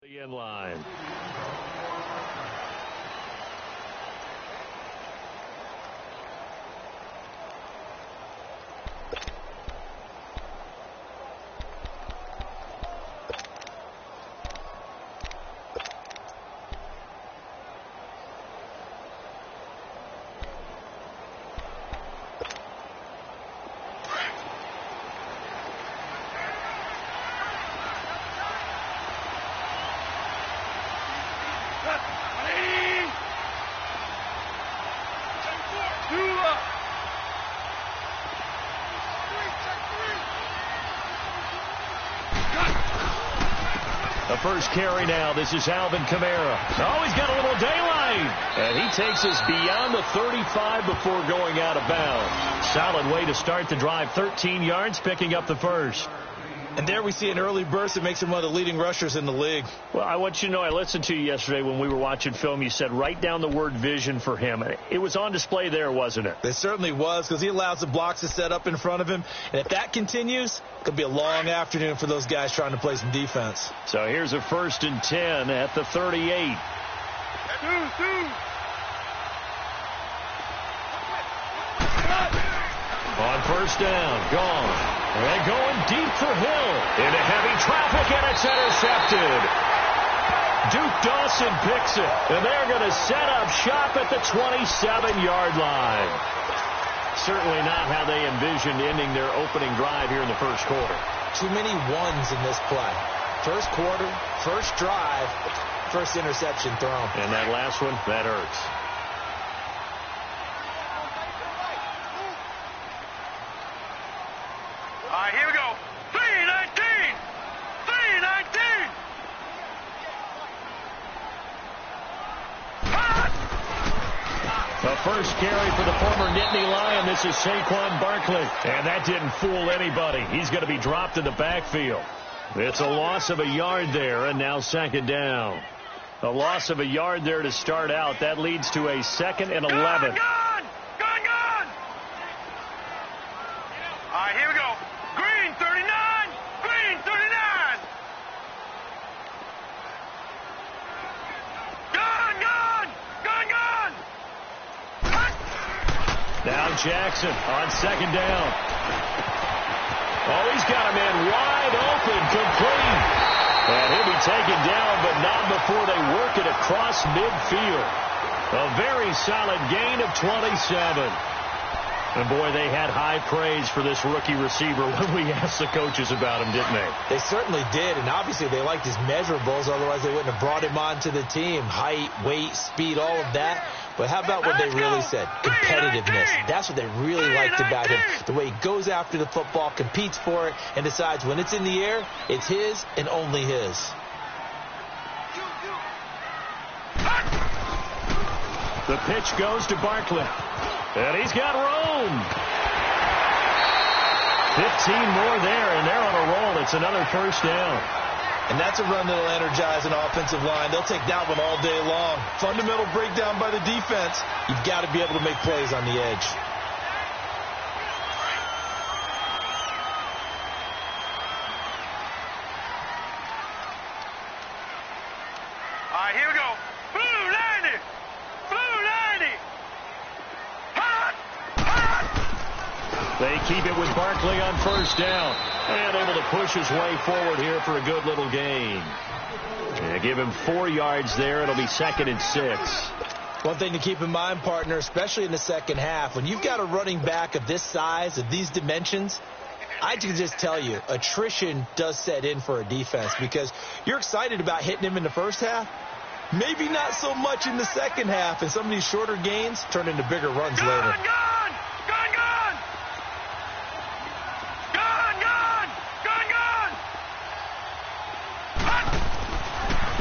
The end line. The first carry now. This is Alvin Kamara. Oh, he's got a little daylight. And he takes us beyond the 35 before going out of bounds. Solid way to start the drive. 13 yards, picking up the first. And there we see an early burst that makes him one of the leading rushers in the league. Well, I want you to know, I listened to you yesterday when we were watching film. You said write down the word vision for him. It was on display there, wasn't it? It certainly was, because he allows the blocks to set up in front of him. And if that continues, it could be a long afternoon for those guys trying to play some defense. So here's a 1st and 10 at the 38. On 1st down, gone. And going deep for Hill. Into heavy traffic, and it's intercepted. Duke Dawson picks it. And they're going to set up shop at the 27-yard line. Certainly not how they envisioned ending their opening drive here in the first quarter. Too many ones in this play. First quarter, first drive, first interception thrown. And that last one, that hurts. Here we go. 3-19. 3-19. The first carry for the former Nittany Lion. This is Saquon Barkley. And that didn't fool anybody. He's going to be dropped in the backfield. It's a loss of a yard there, and now 2nd down. A loss of a yard there to start out. That leads to a 2nd and 11. Gone! Here we go. Green 39. Green 39. Gone! Now Jackson on 2nd down. Oh, he's got a man wide open, complete. And he'll be taken down, but not before they work it across midfield. A very solid gain of 27. And, boy, they had high praise for this rookie receiver when we asked the coaches about him, didn't they? They certainly did, and obviously they liked his measurables. Otherwise, they wouldn't have brought him onto the team. Height, weight, speed, all of that. But how about what they really said? Competitiveness. That's what they really liked about him. The way he goes after the football, competes for it, and decides when it's in the air, it's his and only his. The pitch goes to Barkley. And he's got room. 15 more there, and they're on a roll. It's another 1st down. And that's a run that'll energize an offensive line. They'll take that one all day long. Fundamental breakdown by the defense. You've got to be able to make plays on the edge. Here we go. Blue 90. Blue 90. They keep it with Barkley on 1st down. And able to push his way forward here for a good little gain. Yeah, give him 4 yards there. It'll be 2nd and 6. One thing to keep in mind, partner, especially in the second half, when you've got a running back of this size, of these dimensions, I can just tell you, attrition does set in for a defense because you're excited about hitting him in the first half. Maybe not so much in the second half, and some of these shorter gains turn into bigger runs later.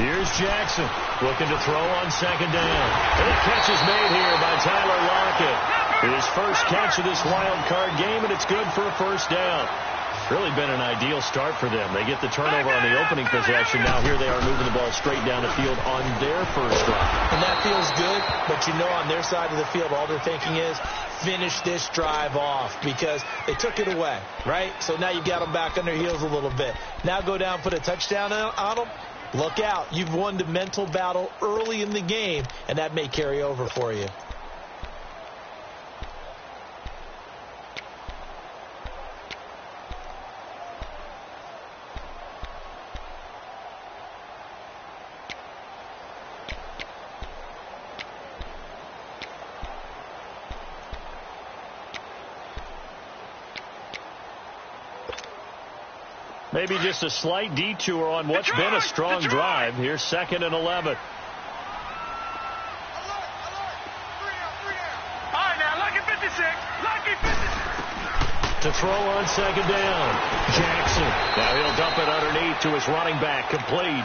Here's Jackson looking to throw on 2nd down. And the catch is made here by Tyler Lockett. His first catch of this wild card game, and it's good for a 1st down. Really been an ideal start for them. They get the turnover on the opening possession. Now here they are moving the ball straight down the field on their first drive. And that feels good, but you know on their side of the field all they're thinking is finish this drive off because they took it away, right? So now you got them back on their heels a little bit. Now go down, put a touchdown on them. Look out. You've won the mental battle early in the game, and that may carry over for you. Maybe just a slight detour on what's been a strong drive. Here's 2nd and 11. All right, now, lucky 56. Lucky 56. To throw on 2nd down. Jackson. Now he'll dump it underneath to his running back. Complete.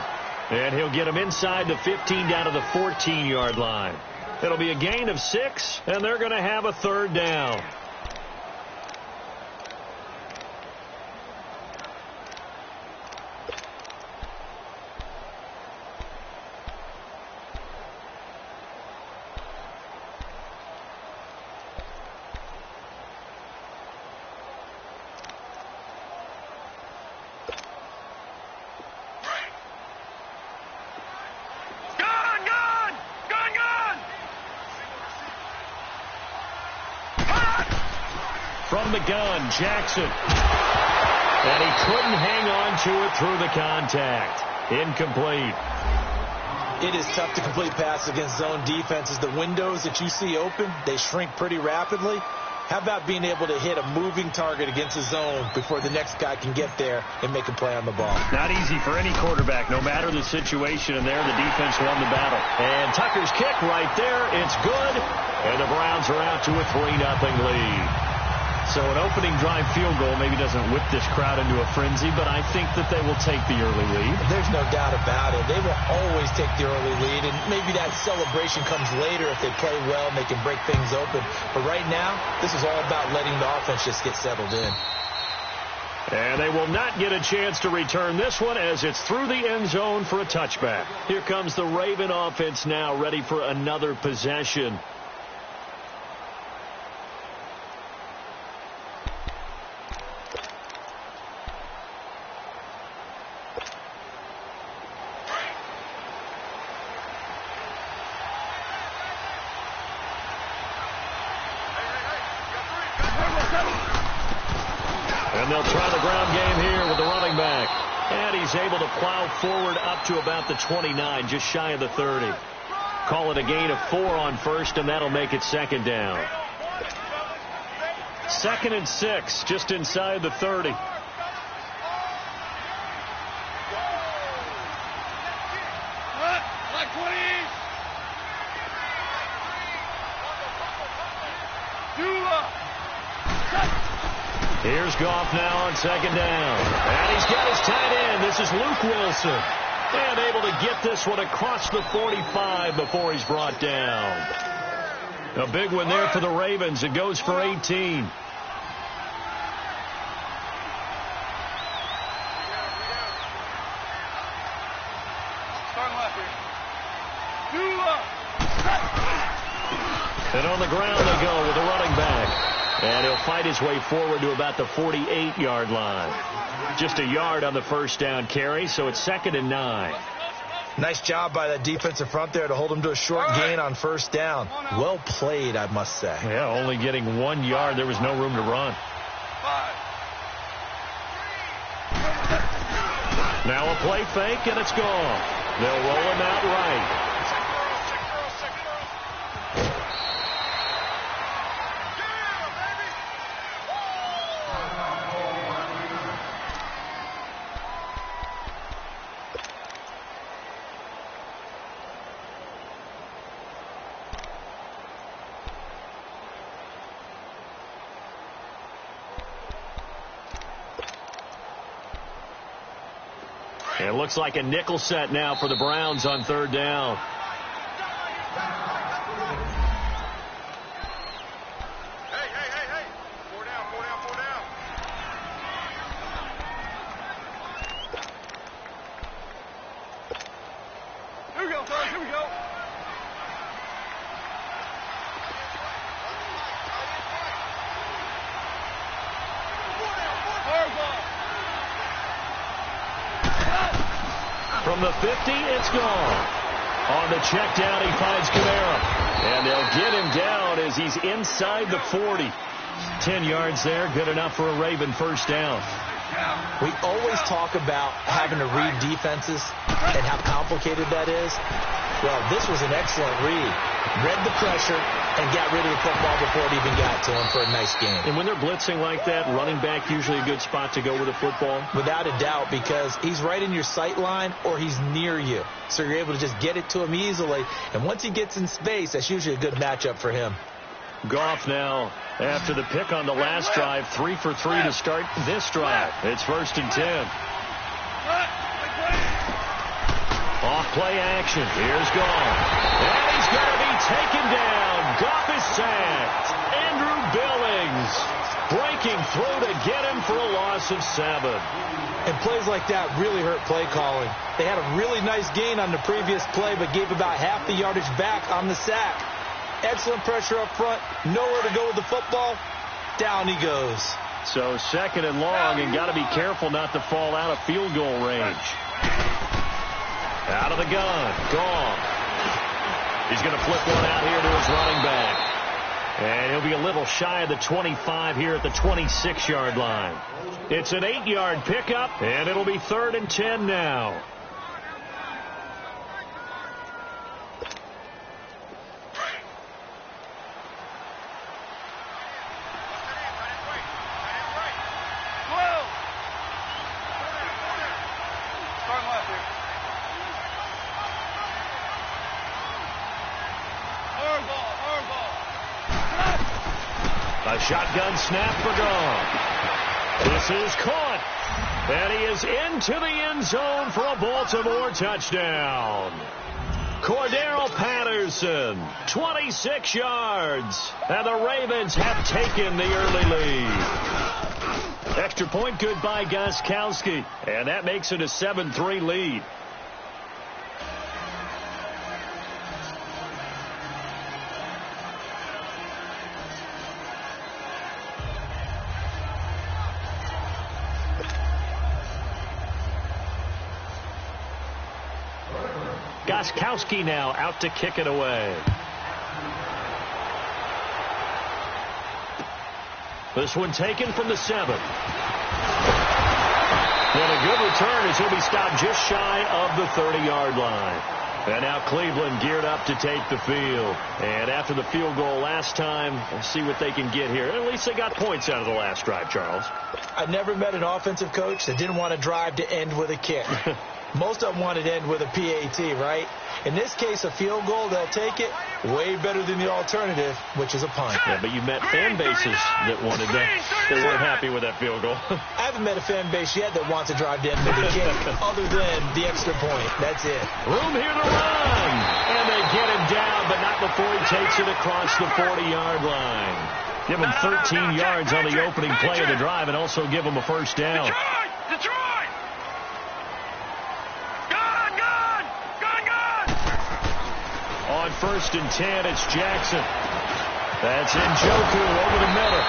And he'll get him inside the 15 down to the 14-yard line. It'll be a gain of 6, and they're going to have a 3rd down. From the gun, Jackson. And he couldn't hang on to it through the contact. Incomplete. It is tough to complete passes against zone defenses. The windows that you see open, they shrink pretty rapidly. How about being able to hit a moving target against a zone before the next guy can get there and make a play on the ball? Not easy for any quarterback, no matter the situation. And there, the defense won the battle. And Tucker's kick right there. It's good. And the Browns are out to a 3-0 lead. So an opening drive field goal maybe doesn't whip this crowd into a frenzy, but I think that they will take the early lead. There's no doubt about it. They will always take the early lead, and maybe that celebration comes later if they play well and they can break things open. But right now, this is all about letting the offense just get settled in. And they will not get a chance to return this one as it's through the end zone for a touchback. Here comes the Raven offense now, ready for another possession. And they'll try the ground game here with the running back. And he's able to plow forward up to about the 29, just shy of the 30. Call it a gain of 4 on first, and that'll make it 2nd down. 2nd and 6, just inside the 30. Here's Goff now on 2nd down. And he's got his tight end. This is Luke Wilson. And able to get this one across the 45 before he's brought down. A big one there for the Ravens. It goes for 18. And on the ground they go with the running back. And he'll fight his way forward to about the 48-yard line. Just a yard on the first down carry, so it's 2nd and 9. Nice job by that defensive front there to hold him to a short gain on first down. Well played, I must say. Yeah, only getting 1 yard. There was no room to run. Now a play fake, and it's gone. They'll roll him out right. It looks like a nickel set now for the Browns on 3rd down. Hey. 4 down. Here we go, fellas. Here we go. From the 50, it's gone. On the check down, he finds Kamara. And they'll get him down as he's inside the 40. 10 yards there, good enough for a Raven first down. We always talk about having to read defenses and how complicated that is. Well, this was an excellent read. Read the pressure and got rid of the football before it even got to him for a nice game. And when they're blitzing like that, running back usually a good spot to go with the football? Without a doubt, because he's right in your sight line or he's near you. So you're able to just get it to him easily. And once he gets in space, that's usually a good matchup for him. Goff now, after the pick on the last drive, 3 for 3 to start this drive. It's 1st and 10. Off play action. Here's Goff. And he's going to be taken down. Goff is sacked. Andrew Billings breaking through to get him for a loss of 7. And plays like that really hurt play calling. They had a really nice gain on the previous play, but gave about half the yardage back on the sack. Excellent pressure up front. Nowhere to go with the football. Down he goes. So 2nd and long, and got to be careful not to fall out of field goal range. Out of the gun. Gone. He's going to flip one out here to his running back. And he'll be a little shy of the 25 here at the 26-yard line. It's an 8-yard pickup, and it'll be 3rd and 10 now. A shotgun snap for Goff. This is caught. And he is into the end zone for a Baltimore touchdown. Cordero Patterson, 26 yards. And the Ravens have taken the early lead. Extra point good by Gostkowski. And that makes it a 7-3 lead. Gostkowski now out to kick it away. This one taken from the 7. And a good return as he'll be stopped just shy of the 30-yard line. And now Cleveland geared up to take the field. And after the field goal last time, we'll see what they can get here. At least they got points out of the last drive, Charles. I've never met an offensive coach that didn't want to drive to end with a kick. Most of them wanted to end with a PAT, right? In this case, a field goal, they'll take it. Way better than the alternative, which is a punt. Yeah, but you met fan bases that wanted that. They weren't happy with that field goal. I haven't met a fan base yet that wants to drive to end with a kick, other than the extra point. That's it. Room here to run. And they get him down, but not before he takes it across the 40-yard line. Give him 13 yards on the opening play of the drive and also give him a first down. Detroit! On 1st and 10, it's Jackson. That's Njoku over the middle.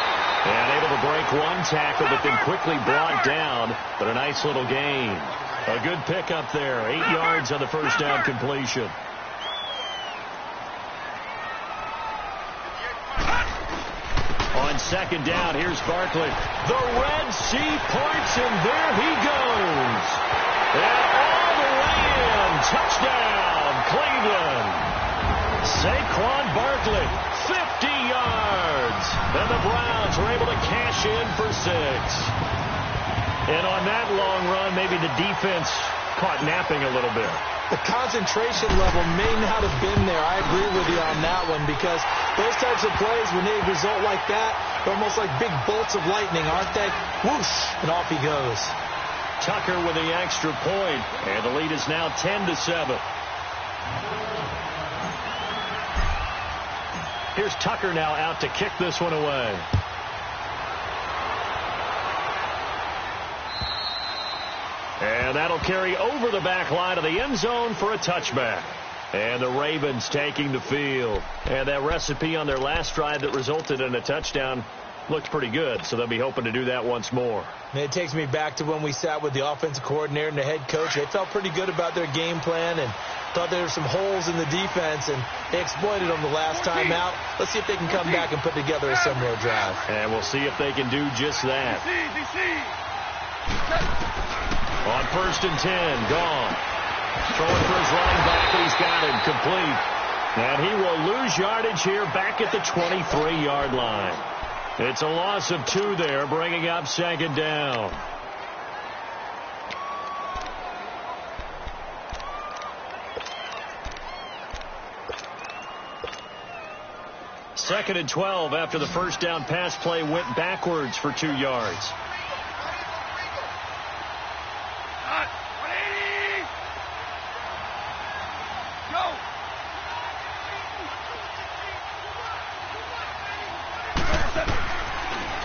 And able to break one tackle, but then quickly brought down. But a nice little gain. A good pickup there. 8 yards on the first down completion. On 2nd down, here's Barkley. The Red Sea parts, and there he goes. And all the way in. Touchdown, Cleveland. Saquon Barkley, 50 yards. And the Browns were able to cash in for 6. And on that long run, maybe the defense caught napping a little bit. The concentration level may not have been there. I agree with you on that one, because those types of plays, when they result like that, they're almost like big bolts of lightning, aren't they? Whoosh, and off he goes. Tucker with the extra point, and the lead is now 10-7. Here's Tucker now out to kick this one away. And that'll carry over the back line of the end zone for a touchback. And the Ravens taking the field. And that recipe on their last drive that resulted in a touchdown looked pretty good, so they'll be hoping to do that once more. And it takes me back to when we sat with the offensive coordinator and the head coach. They felt pretty good about their game plan and thought there were some holes in the defense, and they exploited them the last time out. Let's see if they can come back and put together a similar drive. And we'll see if they can do just that. On 1st and 10, gone. Throwing for his running back, and he's got him complete. And he will lose yardage here back at the 23-yard line. It's a loss of 2 there, bringing up 2nd down. Second and 12 after the first down pass play went backwards for 2 yards.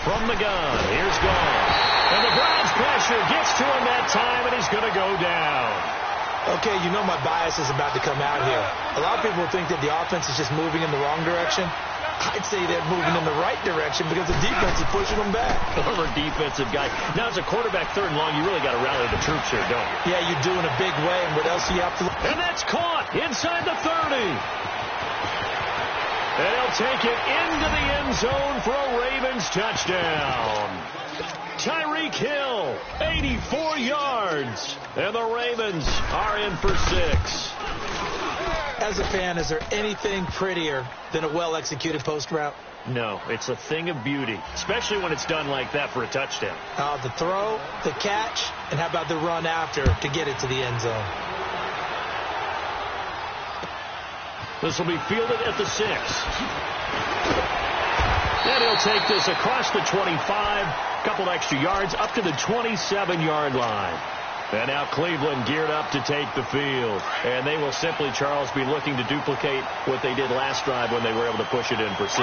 From the gun, here's gone. And the Browns pressure gets to him that time, and he's going to go down. Okay, you know my bias is about to come out here. A lot of people think that the offense is just moving in the wrong direction. I'd say they're moving in the right direction because the defense is pushing them back. Former defensive guy. Now, as a quarterback 3rd and long, you really got to rally the troops here, don't you? Yeah, you do in a big way, and what else do you have to look? And that's caught inside the 30. And he'll take it into the end zone for a Ravens touchdown. Tyreek Hill, 84 yards. And the Ravens are in for 6. As a fan, is there anything prettier than a well-executed post route? No, it's a thing of beauty, especially when it's done like that for a touchdown. The throw, the catch, and how about the run after to get it to the end zone? This will be fielded at the 6. And he'll take this across the 25, couple extra yards, up to the 27-yard line. And now Cleveland geared up to take the field. And they will simply, Charles, be looking to duplicate what they did last drive when they were able to push it in for 6.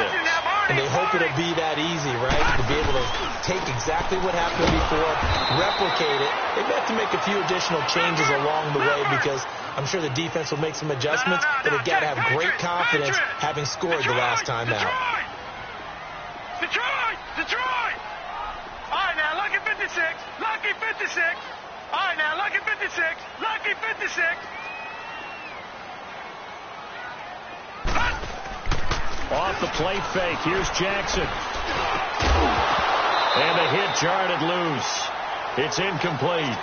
And they hope it'll be that easy, right? To be able to take exactly what happened before, replicate it. They may have to make a few additional changes along the way because I'm sure the defense will make some adjustments, but they've got to have great confidence having scored the last time out. Detroit! All right, now, lucky 56. Lucky 56. All right, now, lucky 56. Lucky 56. Off the play fake. Here's Jackson. And the hit jarred it loose. It's incomplete.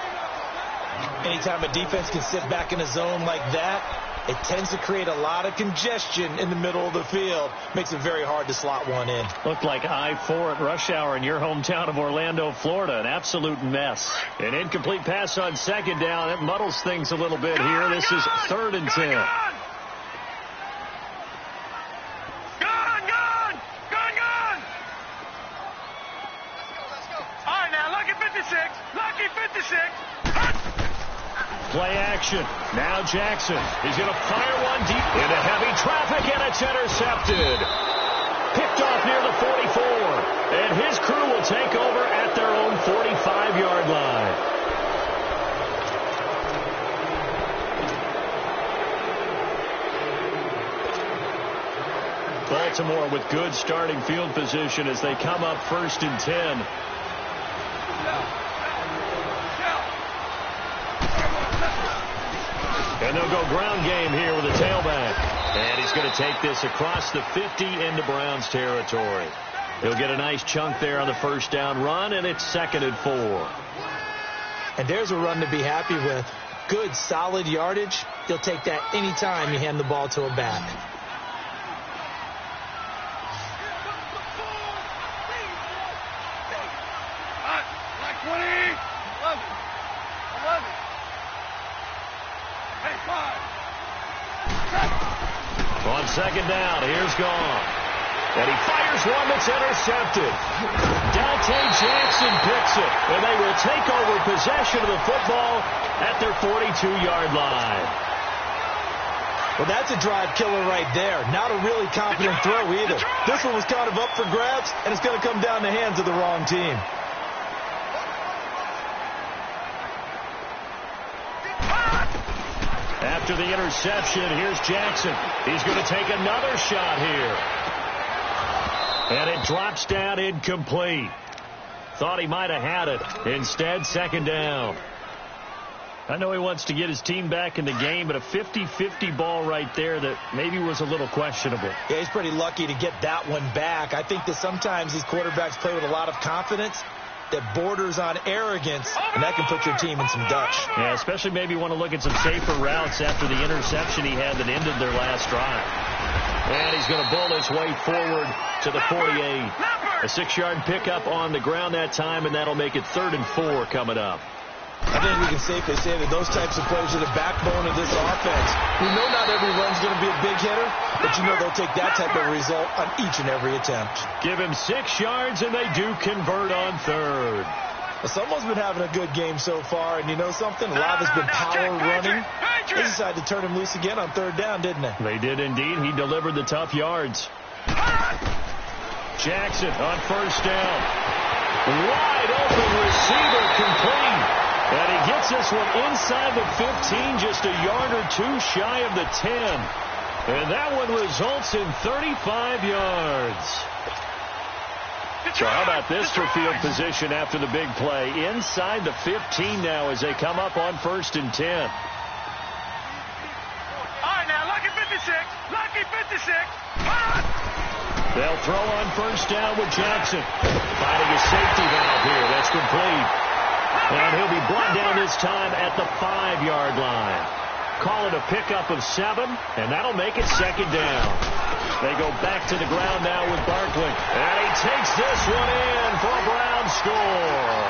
Anytime a defense can sit back in a zone like that, it tends to create a lot of congestion in the middle of the field. Makes it very hard to slot one in. Looked like I-4 at rush hour in your hometown of Orlando, Florida. An absolute mess. An incomplete pass on 2nd down. It muddles things a little bit here. This is 3rd and 10. Gone! All right, now, lucky 56. Lucky 56. Play action. Now Jackson. He's going to fire one deep into heavy traffic, and it's intercepted. Picked off near the 44. And his crew will take over at their own 45-yard line. Baltimore with good starting field position as they come up 1st and 10. And they'll go ground game here with a tailback. And he's going to take this across the 50 into Browns territory. He'll get a nice chunk there on the 1st down run, and it's 2nd and 4. And there's a run to be happy with. Good, solid yardage. He'll take that anytime you hand the ball to a back. Like 20. 11. On 2nd down, here's gone. And he fires one that's intercepted. Dante Jackson picks it, and they will take over possession of the football at their 42-yard line. Well, that's a drive killer right there. Not a really confident throw either. This one was kind of up for grabs, and it's going to come down the hands of the wrong team. After the interception, here's Jackson. He's going to take another shot here. And it drops down incomplete. Thought he might have had it. Instead, second down. I know he wants to get his team back in the game, but a 50-50 ball right there that maybe was a little questionable. Yeah, he's pretty lucky to get that one back. I think that sometimes these quarterbacks play with a lot of confidence that borders on arrogance, and that can put your team in some Dutch. Yeah, especially maybe want to look at some safer routes after the interception he had that ended their last drive. And he's going to bull his way forward to the 48. A 6-yard pickup on the ground that time, and that'll make it 3rd and 4 coming up. I think we can safely say that those types of plays are the backbone of this offense. We know not every run's going to be a big hitter, but you know they'll take that type of result on each and every attempt. Give him 6 yards, and they do convert on 3rd. Well, someone's been having a good game so far, and you know something? A lot has been power running. They decided to turn him loose again on 3rd down, didn't they? They did indeed. He delivered the tough yards. Jackson on 1st down. Wide open receiver complete. And he gets this one inside the 15, just a yard or 2 shy of the 10. And that one results in 35 yards. So how about this for field position after the big play? Inside the 15 now as they come up on 1st and 10. All right, now, lucky 56. Lucky 56. They'll throw on 1st down with Jackson. Finding a safety valve here. That's complete. And he'll be brought down this time at the 5-yard line. Call it a pickup of 7, and that'll make it 2nd down. They go back to the ground now with Barkley. And he takes this one in for a Brown score.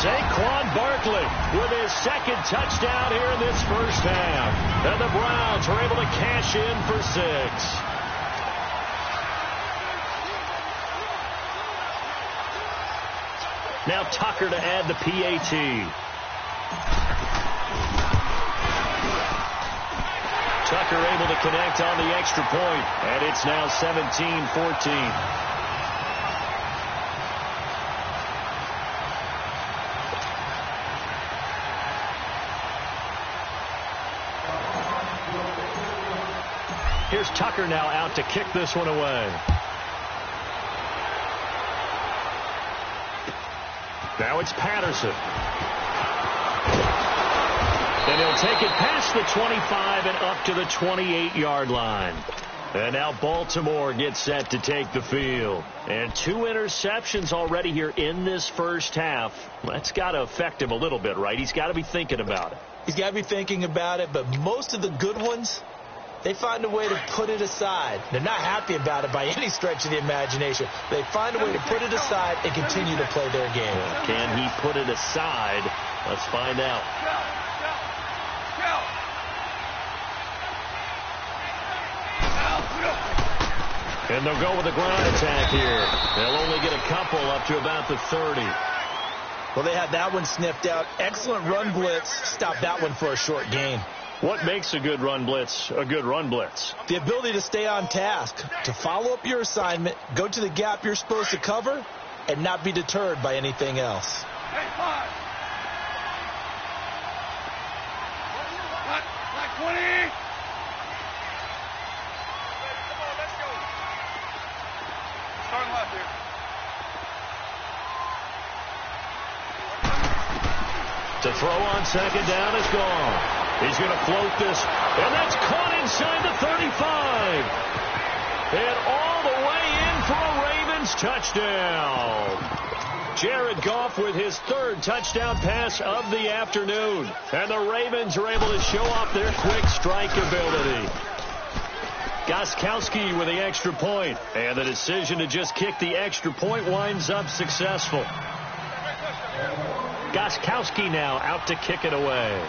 Saquon Barkley with his 2nd touchdown here in this first half. And the Browns are able to cash in for 6. Now Tucker to add the PAT. Tucker able to connect on the extra point, and it's now 17-14. Here's Tucker now out to kick this one away. Now it's Patterson. And he'll take it past the 25 and up to the 28-yard line. And now Baltimore gets set to take the field. And 2 interceptions already here in this first half. That's got to affect him a little bit, right? He's got to be thinking about it. He's got to be thinking about it, but most of the good ones, they find a way to put it aside. They're not happy about it by any stretch of the imagination. They find a way to put it aside and continue to play their game. Can he put it aside? Let's find out. And they'll go with a ground attack here. They'll only get a couple up to about the 30. Well, they had that one sniffed out. Excellent run blitz. Stopped that one for a short gain. What makes a good run blitz a good run blitz? The ability to stay on task, to follow up your assignment, go to the gap you're supposed to cover, and not be deterred by anything else. Hey, 5. Like 20. Come on, let's go. Starting left here. To throw on 2nd down is gone. He's going to float this, and that's caught inside the 35. And all the way in for a Ravens touchdown. Jared Goff with his 3rd touchdown pass of the afternoon. And the Ravens are able to show off their quick strike ability. Gostkowski with the extra point. And the decision to just kick the extra point winds up successful. Gostkowski now out to kick it away.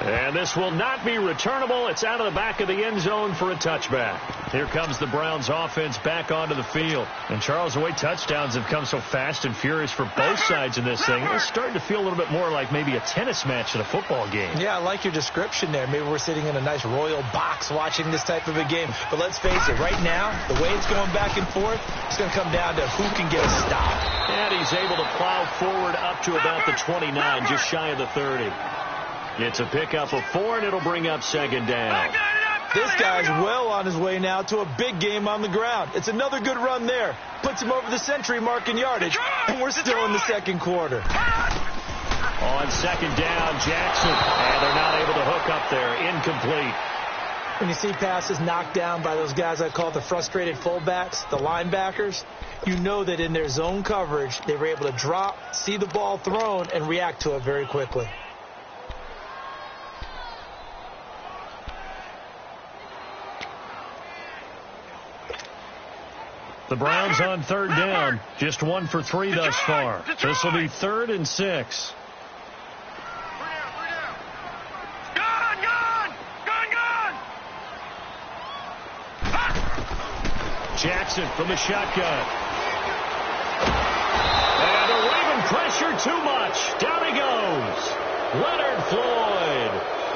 And this will not be returnable. It's out of the back of the end zone for a touchback. Here comes the Browns offense back onto the field. And Charles, the way touchdowns have come so fast and furious for both sides in this thing, it's starting to feel a little bit more like maybe a tennis match in a football game. Yeah, I like your description there. Maybe we're sitting in a nice royal box watching this type of a game. But let's face it, right now, the way it's going back and forth, it's going to come down to who can get a stop. And he's able to plow forward up to about the 29, just shy of the 30. It's a pickup of 4, and it'll bring up 2nd down. This guy's well on his way now to a big game on the ground. It's another good run there. Puts him over the century mark in yardage, and we're still in the second quarter. On second down, Jackson. And they're not able to hook up there. Incomplete. When you see passes knocked down by those guys I call the frustrated fullbacks, the linebackers, you know that in their zone coverage, they were able to drop, see the ball thrown, and react to it very quickly. The Browns on third down. Just 1 for 3 thus far. This will be 3rd and 6. Jackson from the shotgun. And they're waving pressure too much. Down he goes. Leonard Floyd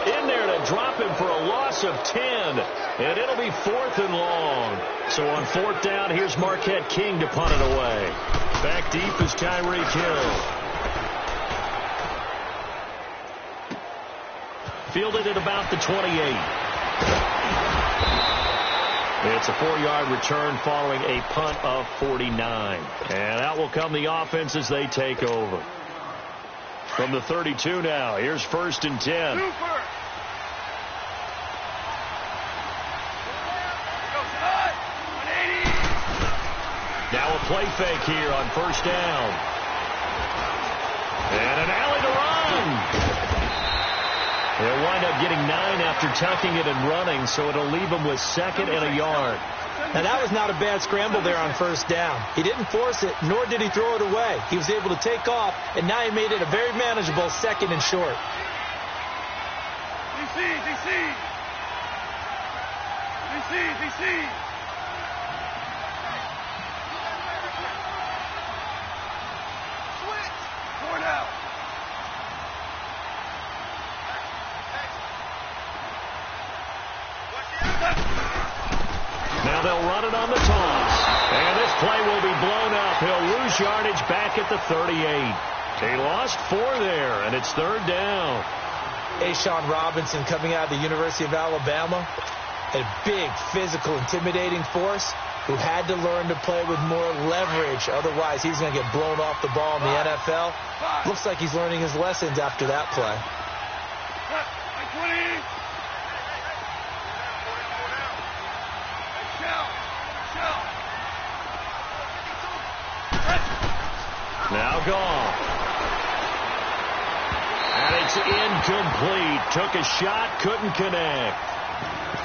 in there to drop him for a loss of 10. And it'll be 4th and long. So on 4th down, here's Marquette King to punt it away. Back deep is Tyreek Hill. Fielded at about the 28. It's a 4-yard return following a punt of 49. And out will come the offense as they take over. From the 32 now, here's 1st and 10. Now a play fake here on 1st down. And an alley to run. They'll wind up getting 9 after tucking it and running, so it'll leave them with 2nd and a yard. Now, that was not a bad scramble there on 1st down. He didn't force it, nor did he throw it away. He was able to take off, and now he made it a very manageable 2nd and short. DC. Now they'll run it on the toss. And this play will be blown up. He'll lose yardage back at the 38. He lost 4 there, and it's 3rd down. Ashawn Robinson coming out of the University of Alabama. A big, physical, intimidating force who had to learn to play with more leverage. Otherwise, he's going to get blown off the ball in the NFL. Looks like he's learning his lessons after that play. Now gone. And it's incomplete. Took a shot, couldn't connect.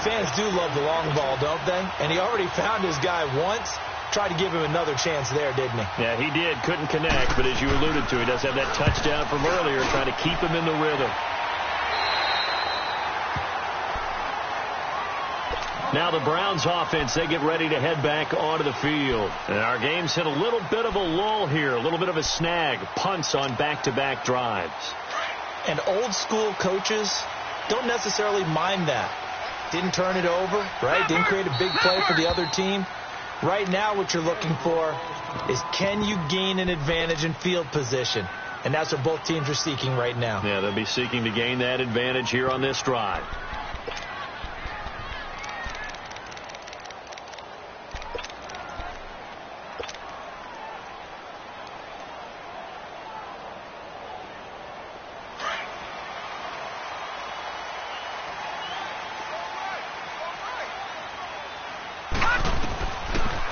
Fans do love the long ball, don't they? And he already found his guy once. Tried to give him another chance there, didn't he? Yeah, he did. Couldn't connect, but as you alluded to, he does have that touchdown from earlier, trying to keep him in the rhythm. Now the Browns offense, they get ready to head back onto the field. And our game's hit a little bit of a lull here, a little bit of a snag. Punts on back-to-back drives. And old school coaches don't necessarily mind that. Didn't turn it over, right? Didn't create a big play for the other team. Right now what you're looking for is, can you gain an advantage in field position? And that's what both teams are seeking right now. Yeah, they'll be seeking to gain that advantage here on this drive.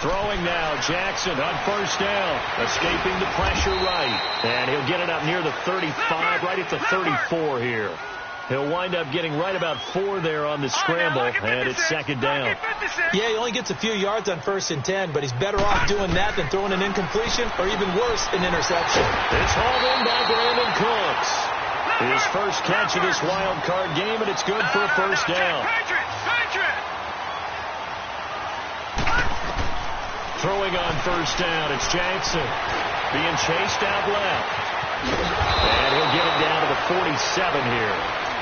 Throwing now, Jackson on 1st down. Escaping the pressure right. And he'll get it up near the 35, right at the 34 here. He'll wind up getting right about 4 there on the scramble, and it's 2nd down. Yeah, he only gets a few yards on 1st and 10, but he's better off doing that than throwing an incompletion, or even worse, an interception. It's hauled in by Brandon Cooks. His first catch of this wild card game, and it's good for a 1st down. Throwing on 1st down, it's Jackson. Being chased out left. And he'll get it down to the 47 here.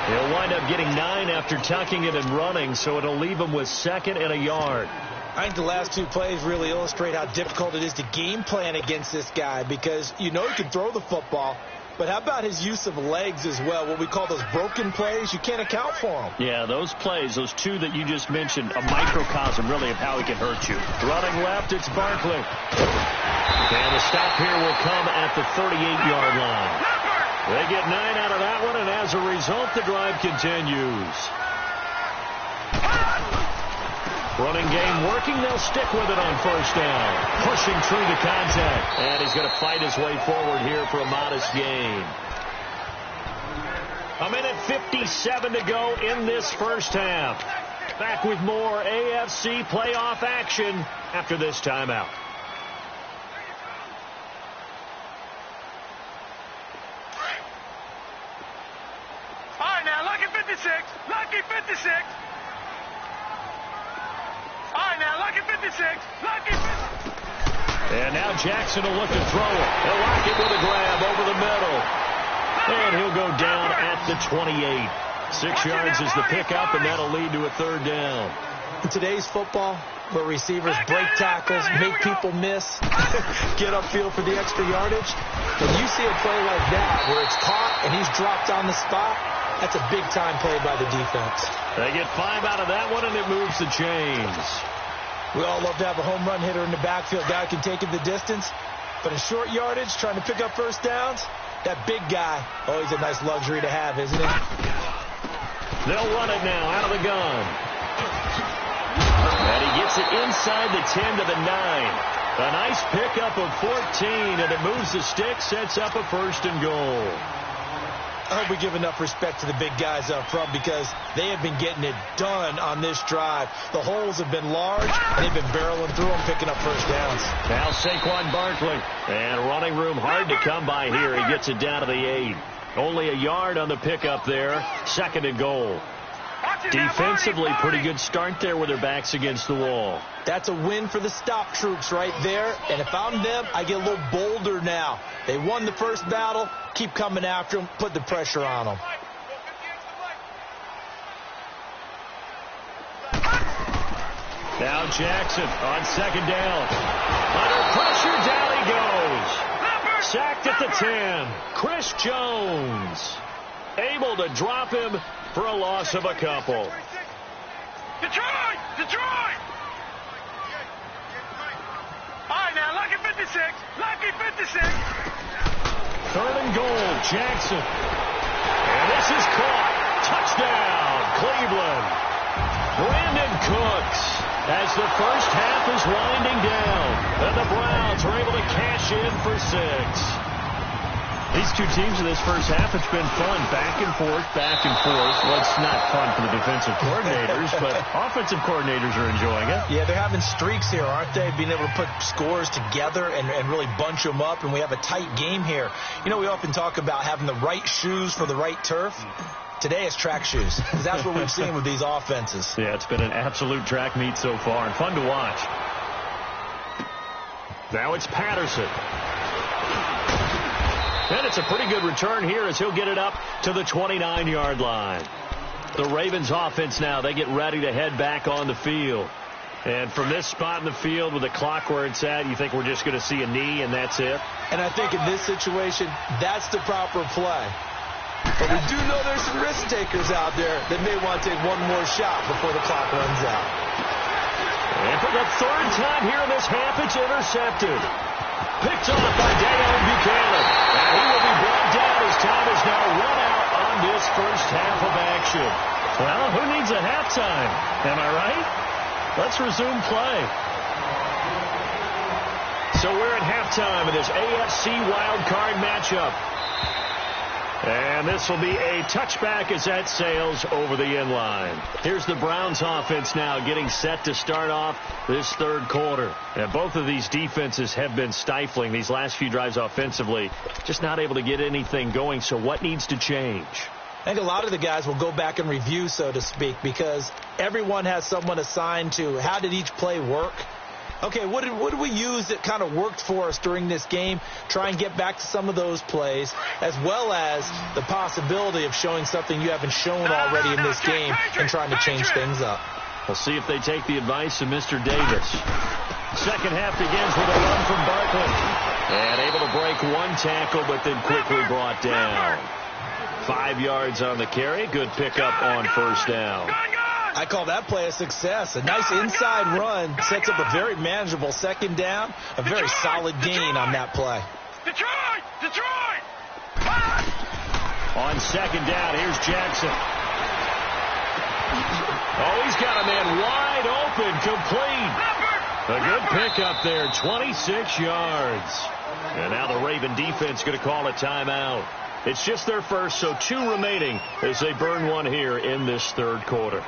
He'll wind up getting 9 after tucking it and running, so it'll leave him with 2nd and a yard. I think the last 2 plays really illustrate how difficult it is to game plan against this guy, because you know he can throw the football, But how about his use of legs as well, what we call those broken plays? You can't account for them. Yeah, those plays, those two that you just mentioned, a microcosm really of how he can hurt you. Running left, it's Barkley. And the stop here will come at the 38-yard line. They get 9 out of that one, and as a result, the drive continues. Running game working. They'll stick with it on first down. Pushing through the contact. And he's going to fight his way forward here for a modest gain. A minute 57 to go in this first half. Back with more AFC playoff action after this timeout. All right, now, lucky 56. Lucky 56. All right, now, lucky 56. Lucky 56. And now Jackson will look to throw it. He'll lock it with a grab over the middle. And he'll go down at the 28. 6 yards is the pickup, and that'll lead to a third down. In today's football, where receivers break tackles, make people miss, get upfield for the extra yardage, when you see a play like that where it's caught and he's dropped on the spot, that's a big-time play by the defense. They get 5 out of that one, and it moves the chains. We all love to have a home run hitter in the backfield. Guy can take it the distance. But in short yardage, trying to pick up first downs, that big guy, always a nice luxury to have, isn't it? They'll run it now out of the gun. And he gets it inside the 10 to the 9. A nice pickup of 14, and it moves the stick, sets up a first and goal. I hope we give enough respect to the big guys up front because they have been getting it done on this drive. The holes have been large, and they've been barreling through them, picking up first downs. Now Saquon Barkley. And running room hard to come by here. He gets it down to the 8. Only a yard on the pickup there. Second and goal. Defensively, pretty good start there with their backs against the wall. That's a win for the stop troops right there. And if I'm them, I get a little bolder now. They won the first battle. Keep coming after them. Put the pressure on them. Now Jackson on second down. Under pressure, down he goes. Sacked at the 10. Chris Jones able to drop him for a loss of a couple. Detroit! Detroit! All right, now, lucky 56. Lucky 56. Third and goal, Jackson. And this is caught. Touchdown, Cleveland. Brandon Cooks as the first half is winding down. And the Browns are able to cash in for 6. These two teams in this first half, it's been fun. Back and forth, back and forth. Well, it's not fun for the defensive coordinators, but offensive coordinators are enjoying it. Yeah, they're having streaks here, aren't they? Being able to put scores together and really bunch them up, and we have a tight game here. You know, we often talk about having the right shoes for the right turf. Today it's track shoes, because that's what we've seen with these offenses. Yeah, it's been an absolute track meet so far, and fun to watch. Now it's Patterson. And it's a pretty good return here as he'll get it up to the 29-yard line. The Ravens offense now, they get ready to head back on the field. And from this spot in the field with the clock where it's at, you think we're just going to see a knee and that's it? And I think in this situation, that's the proper play. But we do know there's some risk takers out there that may want to take one more shot before the clock runs out. And for the third time here in this half, it's intercepted. Picked off by Daniel Buchanan. And he will be brought down as time is now run out on this first half of action. Well, who needs a halftime? Am I right? Let's resume play. So we're at halftime of this AFC wildcard matchup. And this will be a touchback as that sails over the end line. Here's the Browns offense now getting set to start off this third quarter. And both of these defenses have been stifling these last few drives offensively. Just not able to get anything going. So what needs to change? I think a lot of the guys will go back and review, so to speak, because everyone has someone assigned to how did each play work. Okay, what did we use that kind of worked for us during this game? Try and get back to some of those plays, as well as the possibility of showing something you haven't shown already in this game and trying to change things up. We'll see if they take the advice of Mr. Davis. Second half begins with a run from Barkley. And able to break one tackle, but then quickly brought down. 5 yards on the carry. Good pickup on first down. I call that play a success. A nice inside run sets up a very manageable second down. A very solid gain on that play. Detroit! On second down, here's Jackson. Oh, he's got a man wide open, complete. A good pickup there, 26 yards. And now the Raven defense going to call a timeout. It's just their first, so 2 remaining as they burn one here in this third quarter.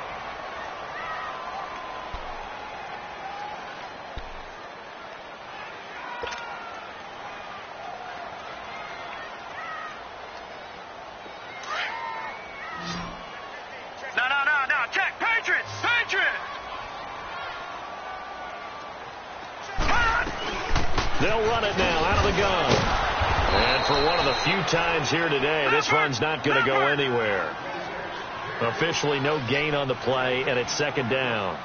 No. Check. Patriots. They'll run it now out of the gun. And for one of the few times here today, this run's not going to go anywhere. Officially no gain on the play, and it's second down.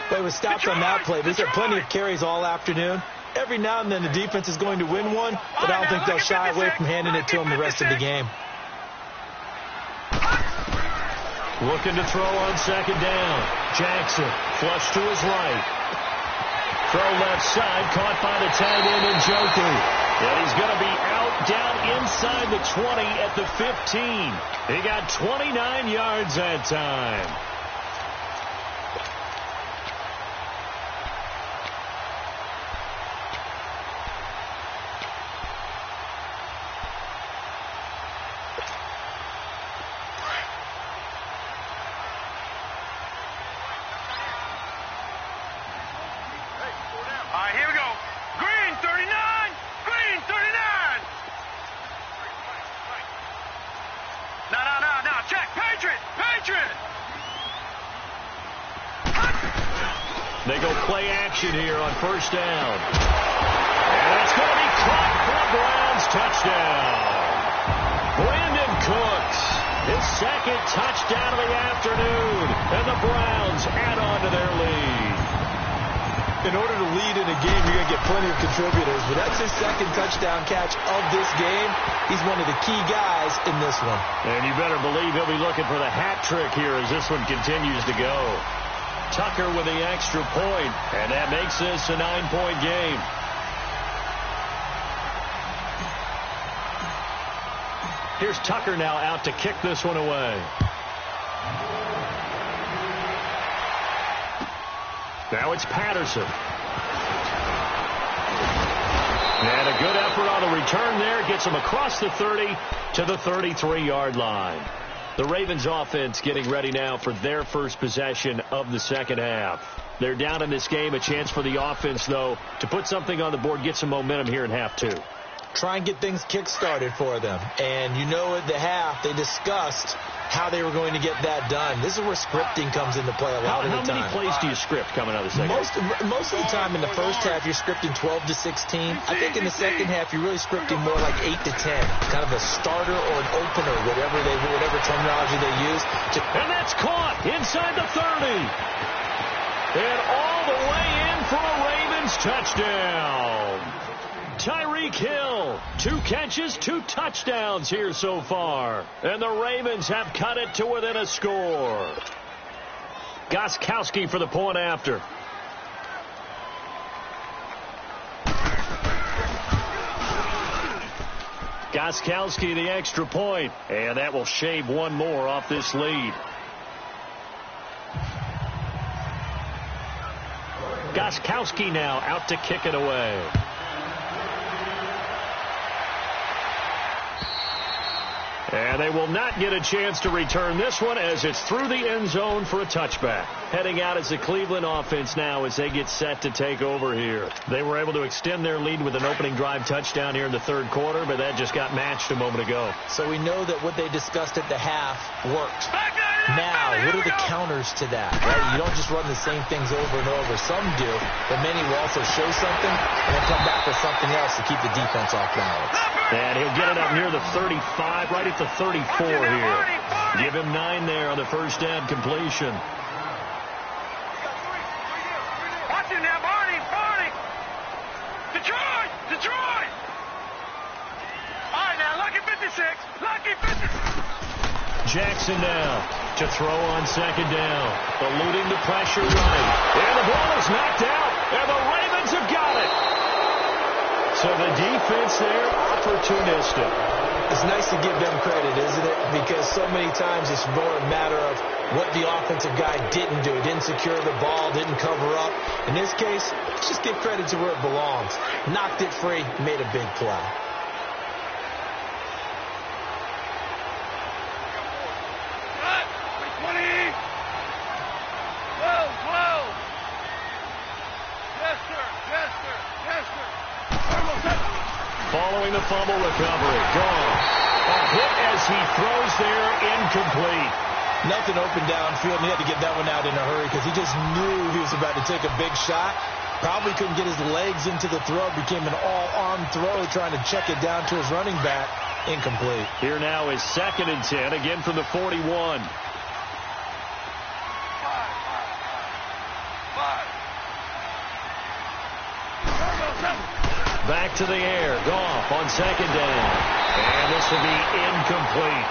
Play was stopped on that play. They've had plenty of carries all afternoon. Every now and then the defense is going to win one, but I don't think they'll shy away from handing it to them the rest of the game. Looking to throw on second down. Jackson, flush to his right. Throw left side, caught by the tight end in Njoku. And he's going to be out down inside the 20 at the 15. He got 29 yards that time. They go play action here on first down. And it's going to be caught for a Browns touchdown. Brandon Cooks, his second touchdown of the afternoon. And the Browns add on to their lead. In order to lead in a game, you're going to get plenty of contributors. But that's his second touchdown catch of this game. He's one of the key guys in this one. And you better believe he'll be looking for the hat trick here as this one continues to go. Tucker with the extra point, and that makes this a 9-point game. Here's Tucker now out to kick this one away. Now it's Patterson. And a good effort on the return there. Gets him across the 30 to the 33-yard line. The Ravens offense getting ready now for their first possession of the second half. They're down in this game. A chance for the offense, though, to put something on the board, get some momentum here in half 2. Try and get things kick-started for them. And you know at the half, they discussed how they were going to get that done. This is where scripting comes into play a lot of the time. How many plays do you script coming out of the second half? Most of the time in the first half, you're scripting 12 to 16. I think in the second half, you're really scripting more like 8 to 10. Kind of a starter or an opener, whatever terminology they use. And that's caught inside the 30. And all the way in for a Ravens touchdown. Tyreek Hill, 2 catches, 2 touchdowns here so far. And the Ravens have cut it to within a score. Gostkowski for the point after. Gostkowski the extra point. And that will shave one more off this lead. Gostkowski now out to kick it away. And they will not get a chance to return this one as it's through the end zone for a touchback. Heading out as the Cleveland offense now as they get set to take over here. They were able to extend their lead with an opening drive touchdown here in the third quarter, but that just got matched a moment ago. So we know that what they discussed at the half worked. Now, what are the counters to that? Right? You don't just run the same things over and over. Some do, but many will also show something and then come back with something else to keep the defense off balance. And he'll get it up near the 35, right at the 34 here. Give him 9 there on the first down completion. Watch him now, Barney. Detroit! 56. Lucky 56. Jackson now to throw on second down. Eluding the pressure right. And the ball is knocked out. And the Ravens have got it. So the defense there, opportunistic. It's nice to give them credit, isn't it? Because so many times it's more a matter of what the offensive guy didn't do. Didn't secure the ball, didn't cover up. In this case, let's just give credit to where it belongs. Knocked it free, made a big play. Following the fumble recovery. Gone. A hit as he throws there, incomplete. Nothing open downfield, and he had to get that one out in a hurry because he just knew he was about to take a big shot. Probably couldn't get his legs into the throw. Became an all-arm throw, trying to check it down to his running back. Incomplete. Here now is 2nd and 10, again from the 41. Back to the air. Goff on 2nd down. And this will be incomplete.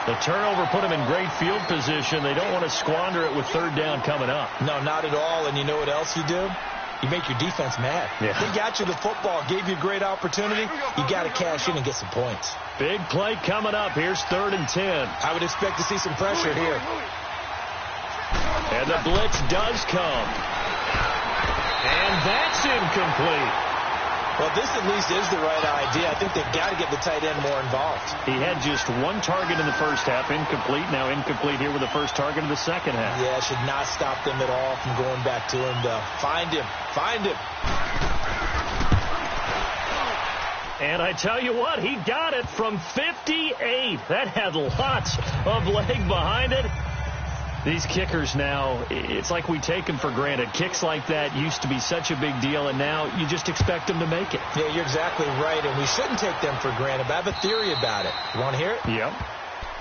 The turnover put him in great field position. They don't want to squander it with 3rd down coming up. No, not at all. And you know what else you do? You make your defense mad. Yeah. They got you the football, gave you a great opportunity. You got to cash in and get some points. Big play coming up. Here's 3rd and 10. I would expect to see some pressure here. And the blitz does come. And that's incomplete. Well, this at least is the right idea. I think they've got to get the tight end more involved. He had just 1 target in the first half, incomplete. Now incomplete here with the first target of the second half. Yeah, it should not stop them at all from going back to him, though. Find him. Find him. And I tell you what, he got it from 58. That had lots of leg behind it. These kickers now, it's like we take them for granted. Kicks like that used to be such a big deal, and now you just expect them to make it. Yeah, you're exactly right, and we shouldn't take them for granted. But I have a theory about it. You want to hear it? Yep.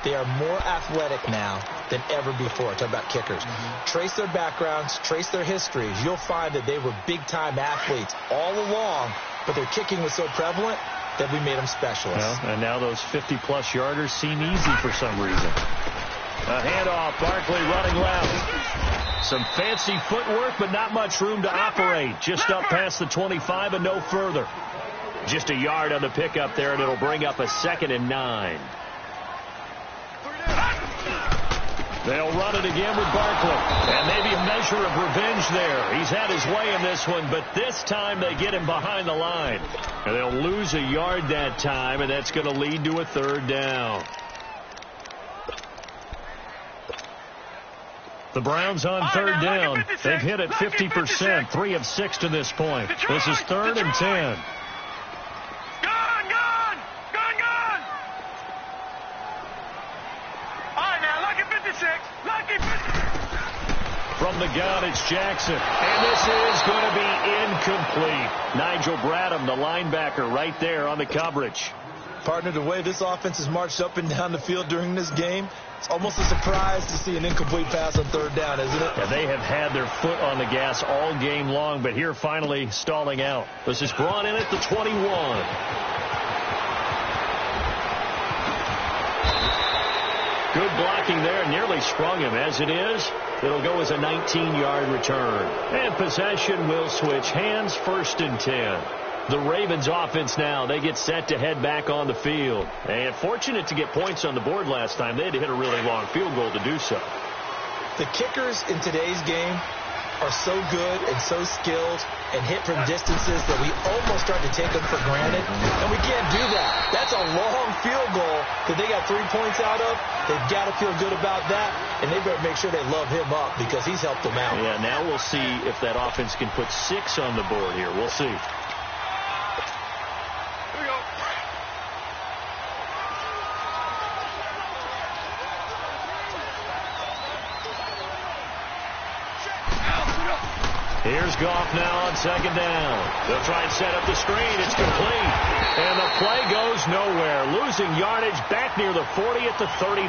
They are more athletic now than ever before. Talk about kickers. Trace their backgrounds, trace their histories. You'll find that they were big-time athletes all along, but their kicking was so prevalent that we made them specialists. Well, and now those 50-plus yarders seem easy for some reason. A handoff, Barkley running left. Some fancy footwork, but not much room to operate. Just up past the 25 and no further. Just a yard on the pickup there, and it'll bring up a 2nd and 9. They'll run it again with Barkley. And maybe a measure of revenge there. He's had his way in this one, but this time they get him behind the line. And they'll lose a yard that time, and that's going to lead to a 3rd down. The Browns on 3rd down. They've hit it 50%, 3 of 6 to this point. This is 3rd and 10. Gone! All right, now, lucky 56. Lucky 56. From the gun, it's Jackson. And this is going to be incomplete. Nigel Bradham, the linebacker, right there on the coverage. Partner, the way this offense has marched up and down the field during this game, it's almost a surprise to see an incomplete pass on 3rd down, isn't it? Yeah, they have had their foot on the gas all game long, but here finally stalling out. This is brought in at the 21. Good blocking there, nearly sprung him. As it is, it'll go as a 19-yard return. And possession will switch hands, 1st and 10. The Ravens offense now, they get set to head back on the field. And fortunate to get points on the board last time. They had to hit a really long field goal to do so. The kickers in today's game are so good and so skilled and hit from distances that we almost start to take them for granted. And we can't do that. That's a long field goal that they got 3 points out of. They've got to feel good about that. And they better make sure they love him up because he's helped them out. Yeah, now we'll see if that offense can put 6 on the board here. We'll see. Here's Goff now on 2nd down. They'll try and set up the screen. It's complete. And the play goes nowhere. Losing yardage back near the 40 at the 39.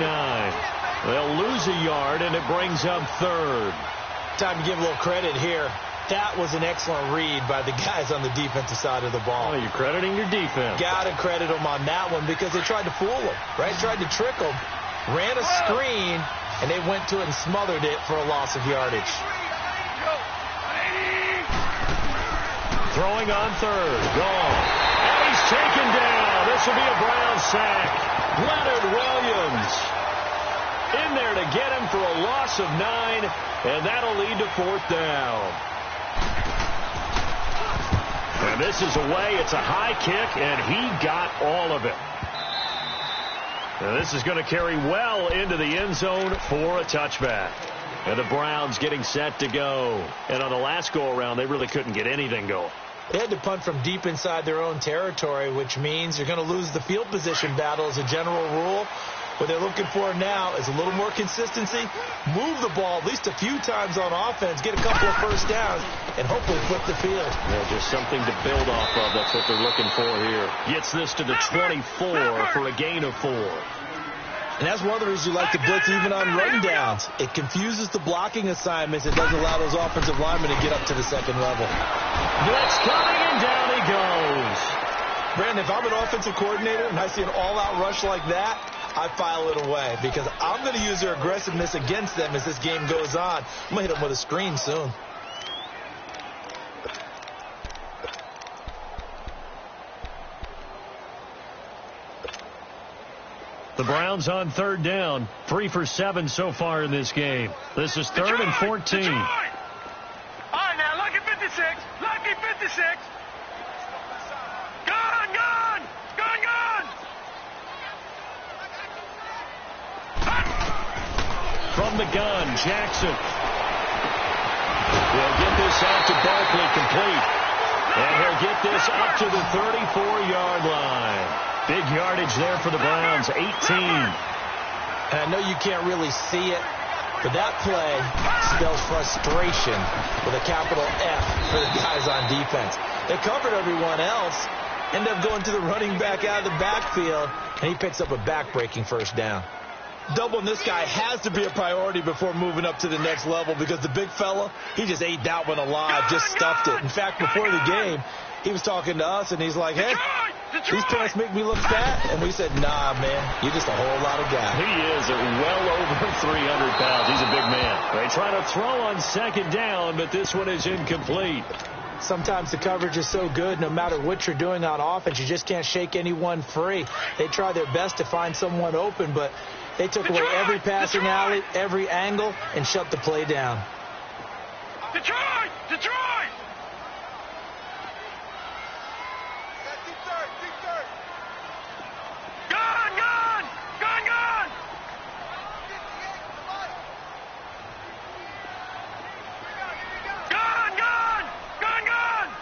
They'll lose a yard, and it brings up 3rd. Time to give a little credit here. That was an excellent read by the guys on the defensive side of the ball. Oh, you're crediting your defense. Got to credit them on that one because they tried to fool them, right? Tried to trick them, ran a screen, and they went to it and smothered it for a loss of yardage. Throwing on third. Gone. And he's taken down. This will be a Brown sack. Leonard Williams in there to get him for a loss of 9, and that'll lead to 4th down. And this is away. It's a high kick, and he got all of it. And this is going to carry well into the end zone for a touchback. And the Browns getting set to go. And on the last go-around, they really couldn't get anything going. They had to punt from deep inside their own territory, which means you're going to lose the field position battle as a general rule. What they're looking for now is a little more consistency, move the ball at least a few times on offense, get a couple of first downs, and hopefully flip the field. Yeah, just something to build off of. That's what they're looking for here. Gets this to the 24 for a gain of 4. And that's one of the reasons you like to blitz even on run downs. It confuses the blocking assignments. It doesn't allow those offensive linemen to get up to the second level. Blitz coming, and down he goes. Brandon, if I'm an offensive coordinator and I see an all-out rush like that, I file it away because I'm going to use their aggressiveness against them as this game goes on. I'm going to hit them with a screen soon. The Browns on 3rd down. 3 for 7 so far in this game. This is 3rd and 14. Detroit. All right, now, lucky 56. Lucky 56. Gone, gone. Gone, gone. From the gun, Jackson. He'll get this out to Barkley complete. And he'll get this up to the 34-yard line. Big yardage there for the Browns, 18. And I know you can't really see it, but that play spells frustration with a capital F for the guys on defense. They covered everyone else, end up going to the running back out of the backfield, and he picks up a back-breaking first down. Doubling this guy has to be a priority before moving up to the next level because the big fella, he just ate that one alive, just stuffed it. In fact, before the game, he was talking to us, and he's like, hey, these pants make me look fat. And we said, nah, man, you're just a whole lot of guy. He is well over 300 pounds. He's a big man. They try to throw on 2nd down, but this one is incomplete. Sometimes the coverage is so good, no matter what you're doing on offense, you just can't shake anyone free. They try their best to find someone open, but they took away every passing alley, every angle, and shut the play down. Detroit! Detroit! Gone, gone! Gone, gone! Gone, gone! Gone, gone!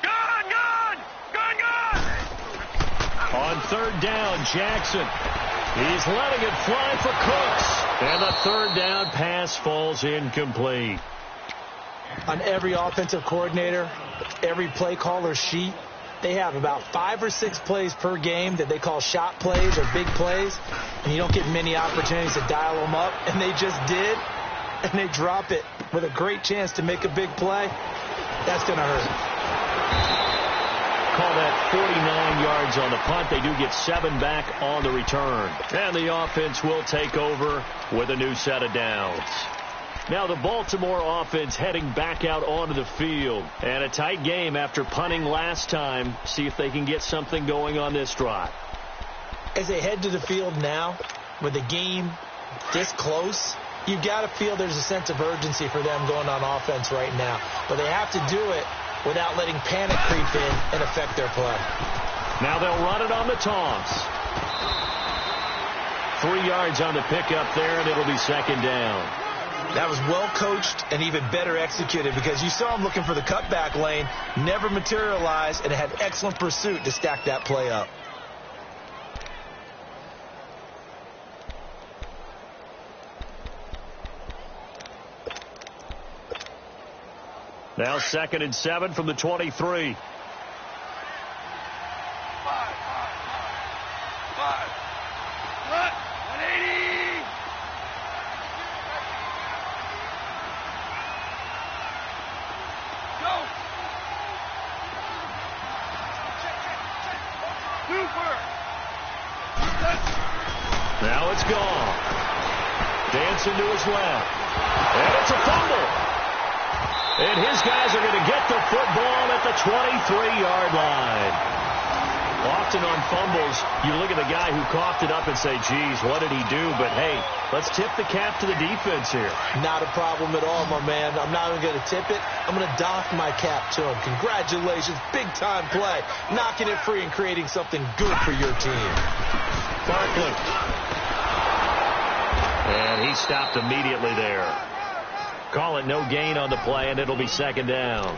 Gone, gone! Gone, gone! On 3rd down, Jackson. He's letting it fly for Cooks. And the 3rd down pass falls incomplete. On every offensive coordinator, every play caller sheet, they have about 5 or 6 plays per game that they call shot plays or big plays, and you don't get many opportunities to dial them up, and they just did, and they drop it with a great chance to make a big play. That's going to hurt. Call that 49 yards on the punt. They do get 7 back on the return. And the offense will take over with a new set of downs. Now the Baltimore offense heading back out onto the field. And a tight game after punting last time. See if they can get something going on this drive. As they head to the field now, with the game this close, you've got to feel there's a sense of urgency for them going on offense right now. But they have to do it without letting panic creep in and affect their play. Now they'll run it on the toss. 3 yards on the pickup there, and it'll be 2nd down. That was well coached and even better executed because you saw him looking for the cutback lane, never materialized, and had excellent pursuit to stack that play up. Now 2nd and 7 from the 23. Five. What? 180. Now it's gone. Dancing to his left. And it's a fumble. And his guys are going to get the football at the 23-yard line. Often on fumbles, you look at the guy who coughed it up and say, geez, what did he do? But, hey, let's tip the cap to the defense here. Not a problem at all, my man. I'm not even going to tip it. I'm going to doff my cap to him. Congratulations. Big-time play. Knocking it free and creating something good for your team. Barkley. And he stopped immediately there. Call it no gain on the play, and it'll be second down.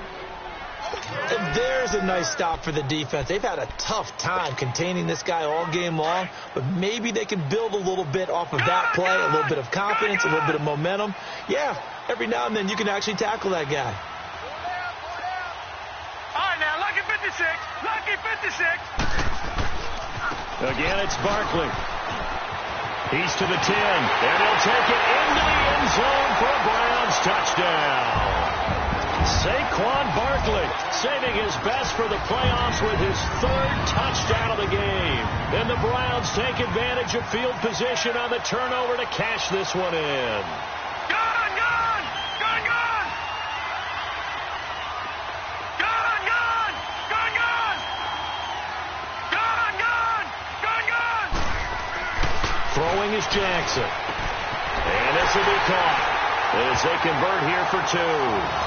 And there's a nice stop for the defense. They've had a tough time containing this guy all game long, but maybe they can build a little bit off of that play, a little bit of confidence, a little bit of momentum. Yeah, every now and then you can actually tackle that guy. All right, now, lucky 56. Lucky 56. Again, it's Barkley. He's to the 10, and he'll take it into the end zone for a Browns touchdown. Saquon Barkley saving his best for the playoffs with his third touchdown of the game. And the Browns take advantage of field position on the turnover to cash this one in. Gone, gone! Gone, gone! Gone, gone! Gone, gone! Gone, gone! Gone, gone! Throwing is Jackson. And this will be caught as they convert here for two.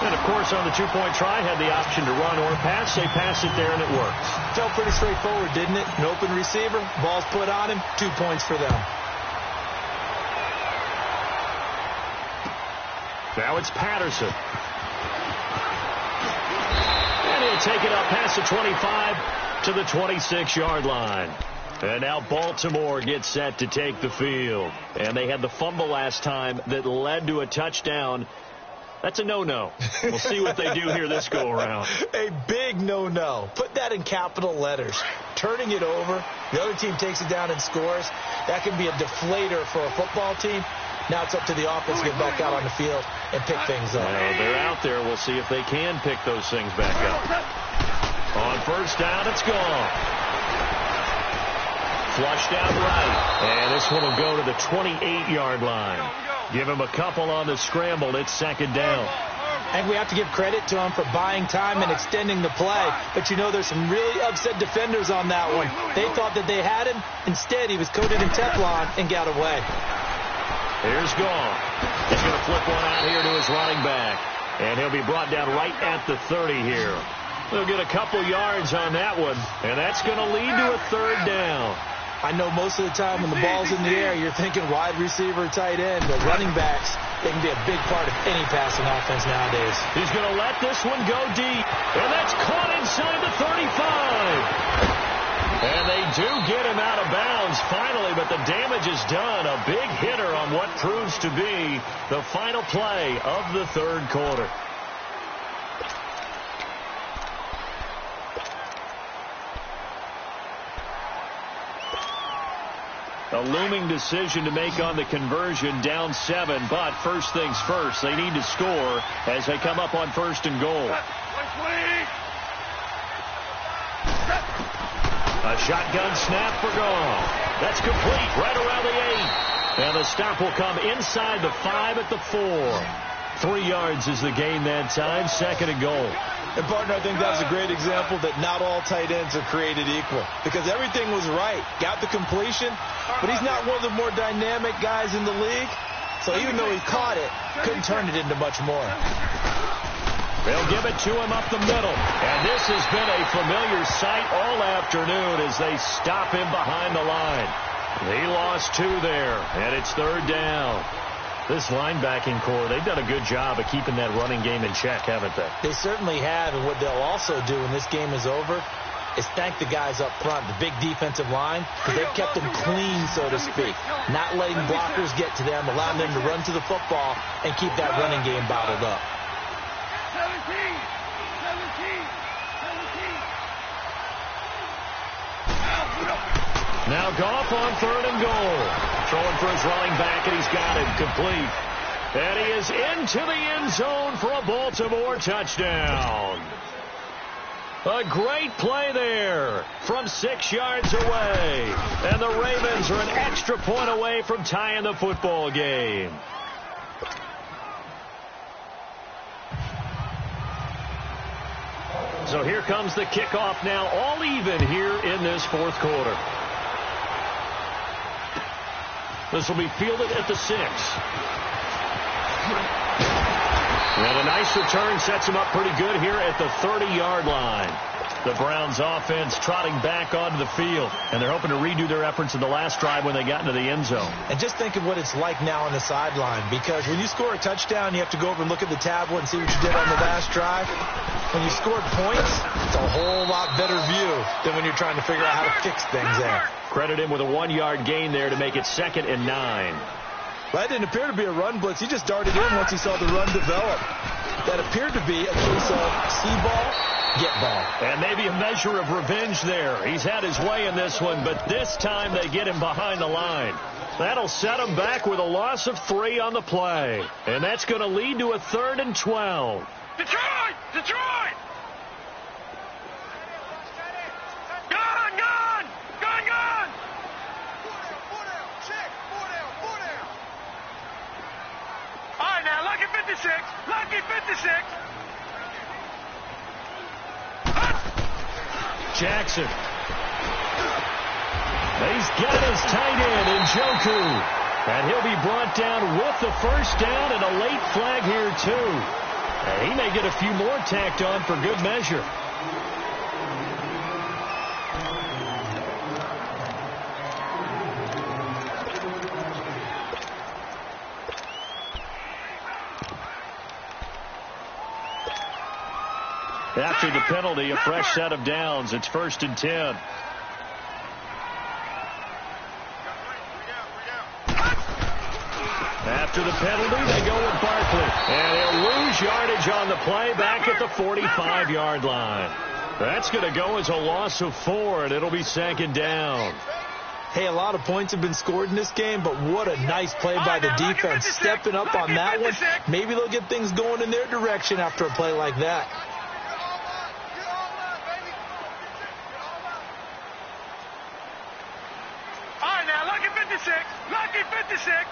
And, of course, on the two-point try, had the option to run or pass. They pass it there, and it works. Felt pretty straightforward, didn't it? An open receiver, ball's put on him, 2 points for them. Now it's Patterson. And he'll take it up past the 25 to the 26-yard line. And now Baltimore gets set to take the field. And they had the fumble last time that led to a touchdown. That's a no-no. We'll see what they do here this go-around. A big no-no. Put that in capital letters. Turning it over, the other team takes it down and scores. That can be a deflator for a football team. Now it's up to the offense to get back out on the field and pick things up. Well, they're out there. We'll see if they can pick those things back up. On first down, it's gone. Flushed out right. And this one will go to the 28-yard line. Give him a couple on the scramble. It's second down. I think we have to give credit to him for buying time and extending the play. But, you know, there's some really upset defenders on that one. They thought that they had him. Instead, he was coated in Teflon and got away. Here's Gall. He's going to flip one out here to his running back. And he'll be brought down right at the 30 here. They'll get a couple yards on that one. And that's going to lead to a third down. I know most of the time when the ball's in the air, you're thinking wide receiver, tight end, but running backs, they can be a big part of any passing offense nowadays. He's going to let this one go deep, and that's caught inside the 35. And they do get him out of bounds finally, but the damage is done. A big hitter on what proves to be the final play of the third quarter. A looming decision to make on the conversion, down 7, but first things first, they need to score as they come up on first and goal. A shotgun snap for Gall. That's complete right around the 8. And the stop will come inside the 5 at the 4. 3 yards is the gain that time, second and goal. And, partner, I think that's a great example that not all tight ends are created equal. Because everything was right. Got the completion, but he's not one of the more dynamic guys in the league. So even though he caught it, couldn't turn it into much more. They'll give it to him up the middle. And this has been a familiar sight all afternoon as they stop him behind the line. He lost 2 there, and it's third down. This linebacking core, they've done a good job of keeping that running game in check, haven't they? They certainly have, and what they'll also do when this game is over is thank the guys up front, the big defensive line, because they've kept them clean, so to speak. Not letting blockers get to them, allowing them to run to the football and keep that running game bottled up. 17. Now Goff on third and goal. Throwing for his running back, and he's got it complete. And he is into the end zone for a Baltimore touchdown. A great play there from 6 yards away. And the Ravens are an extra point away from tying the football game. So here comes the kickoff now, all even here in this fourth quarter. This will be fielded at the 6. And a nice return sets him up pretty good here at the 30-yard line. The Browns offense trotting back onto the field, and they're hoping to redo their efforts in the last drive when they got into the end zone. And just think of what it's like now on the sideline, because when you score a touchdown, you have to go over and look at the tablet and see what you did on the last drive. When you scored points, it's a whole lot better view than when you're trying to figure out how to fix things there. Credit him with a 1-yard gain there to make it 2nd and 9. That didn't appear to be a run blitz. He just darted in once he saw the run develop. That appeared to be a case of see ball, get ball. And maybe a measure of revenge there. He's had his way in this one, but this time they get him behind the line. That'll set him back with a loss of 3 on the play. And that's going to lead to a 3rd and 12. Detroit! Detroit! Gone! Gone! Gone! Gone! 4 down. Check. 4 down. 4 down. All right, now, lucky 56. Lucky 56. Jackson. He's got his tight end in Njoku. And he'll be brought down with the first down and a late flag here, too. And he may get a few more tacked on for good measure. After the penalty, a fresh set of downs. It's 1st and 10. After the penalty, they go with Barkley. And he'll lose yardage on the play back at the 45-yard line. That's going to go as a loss of 4, and it'll be 2nd down. Hey, a lot of points have been scored in this game, but what a nice play by the defense. Stepping up on that one. Maybe they'll get things going in their direction after a play like that. All right, now, lucky 56. Lucky 56.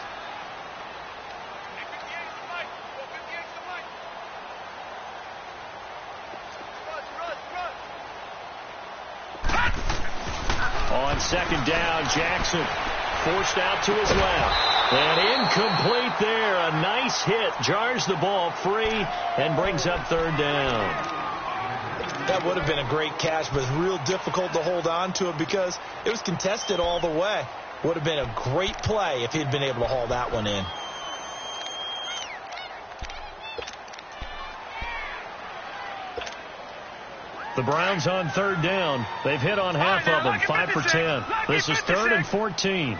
On 2nd down, Jackson forced out to his left. And incomplete there. A nice hit. Jars the ball free and brings up 3rd down. That would have been a great catch, but it's real difficult to hold on to it because it was contested all the way. Would have been a great play if he'd been able to haul that one in. The Browns on 3rd down. They've hit on half of them, 5 for 10. This is 3rd and 14.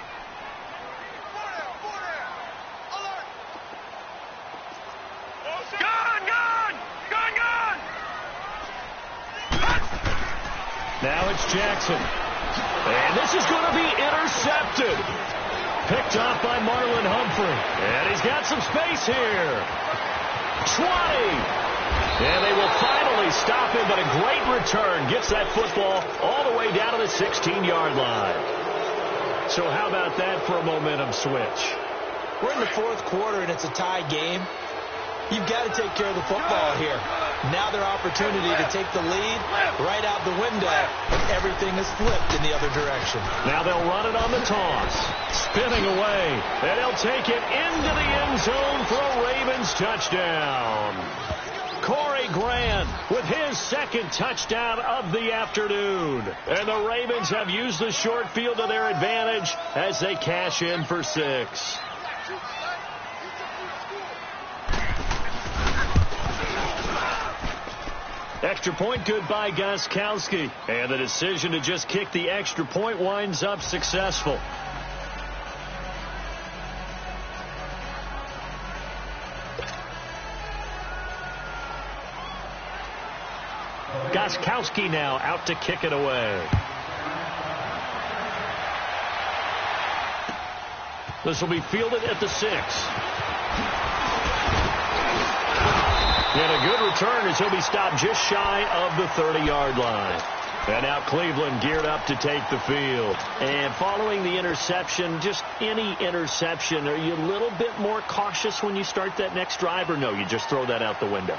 Now it's Jackson. And this is going to be intercepted. Picked off by Marlon Humphrey. And he's got some space here. 20. And they will finally stop him, but a great return gets that football all the way down to the 16-yard line. So how about that for a momentum switch? We're in the 4th quarter, and it's a tie game. You've got to take care of the football here. Now their opportunity to take the lead right out the window, and everything is flipped in the other direction. Now they'll run it on the toss. Spinning away, and they'll take it into the end zone for a Ravens touchdown. Corey Grant with his 2nd touchdown of the afternoon. And the Ravens have used the short field to their advantage as they cash in for 6. Extra point good by Gostkowski. And the decision to just kick the extra point winds up successful. Gostkowski now out to kick it away. This will be fielded at the 6. And a good return as he'll be stopped just shy of the 30-yard line. And now Cleveland geared up to take the field. And following the interception, just any interception, are you a little bit more cautious when you start that next drive, or no, you just throw that out the window?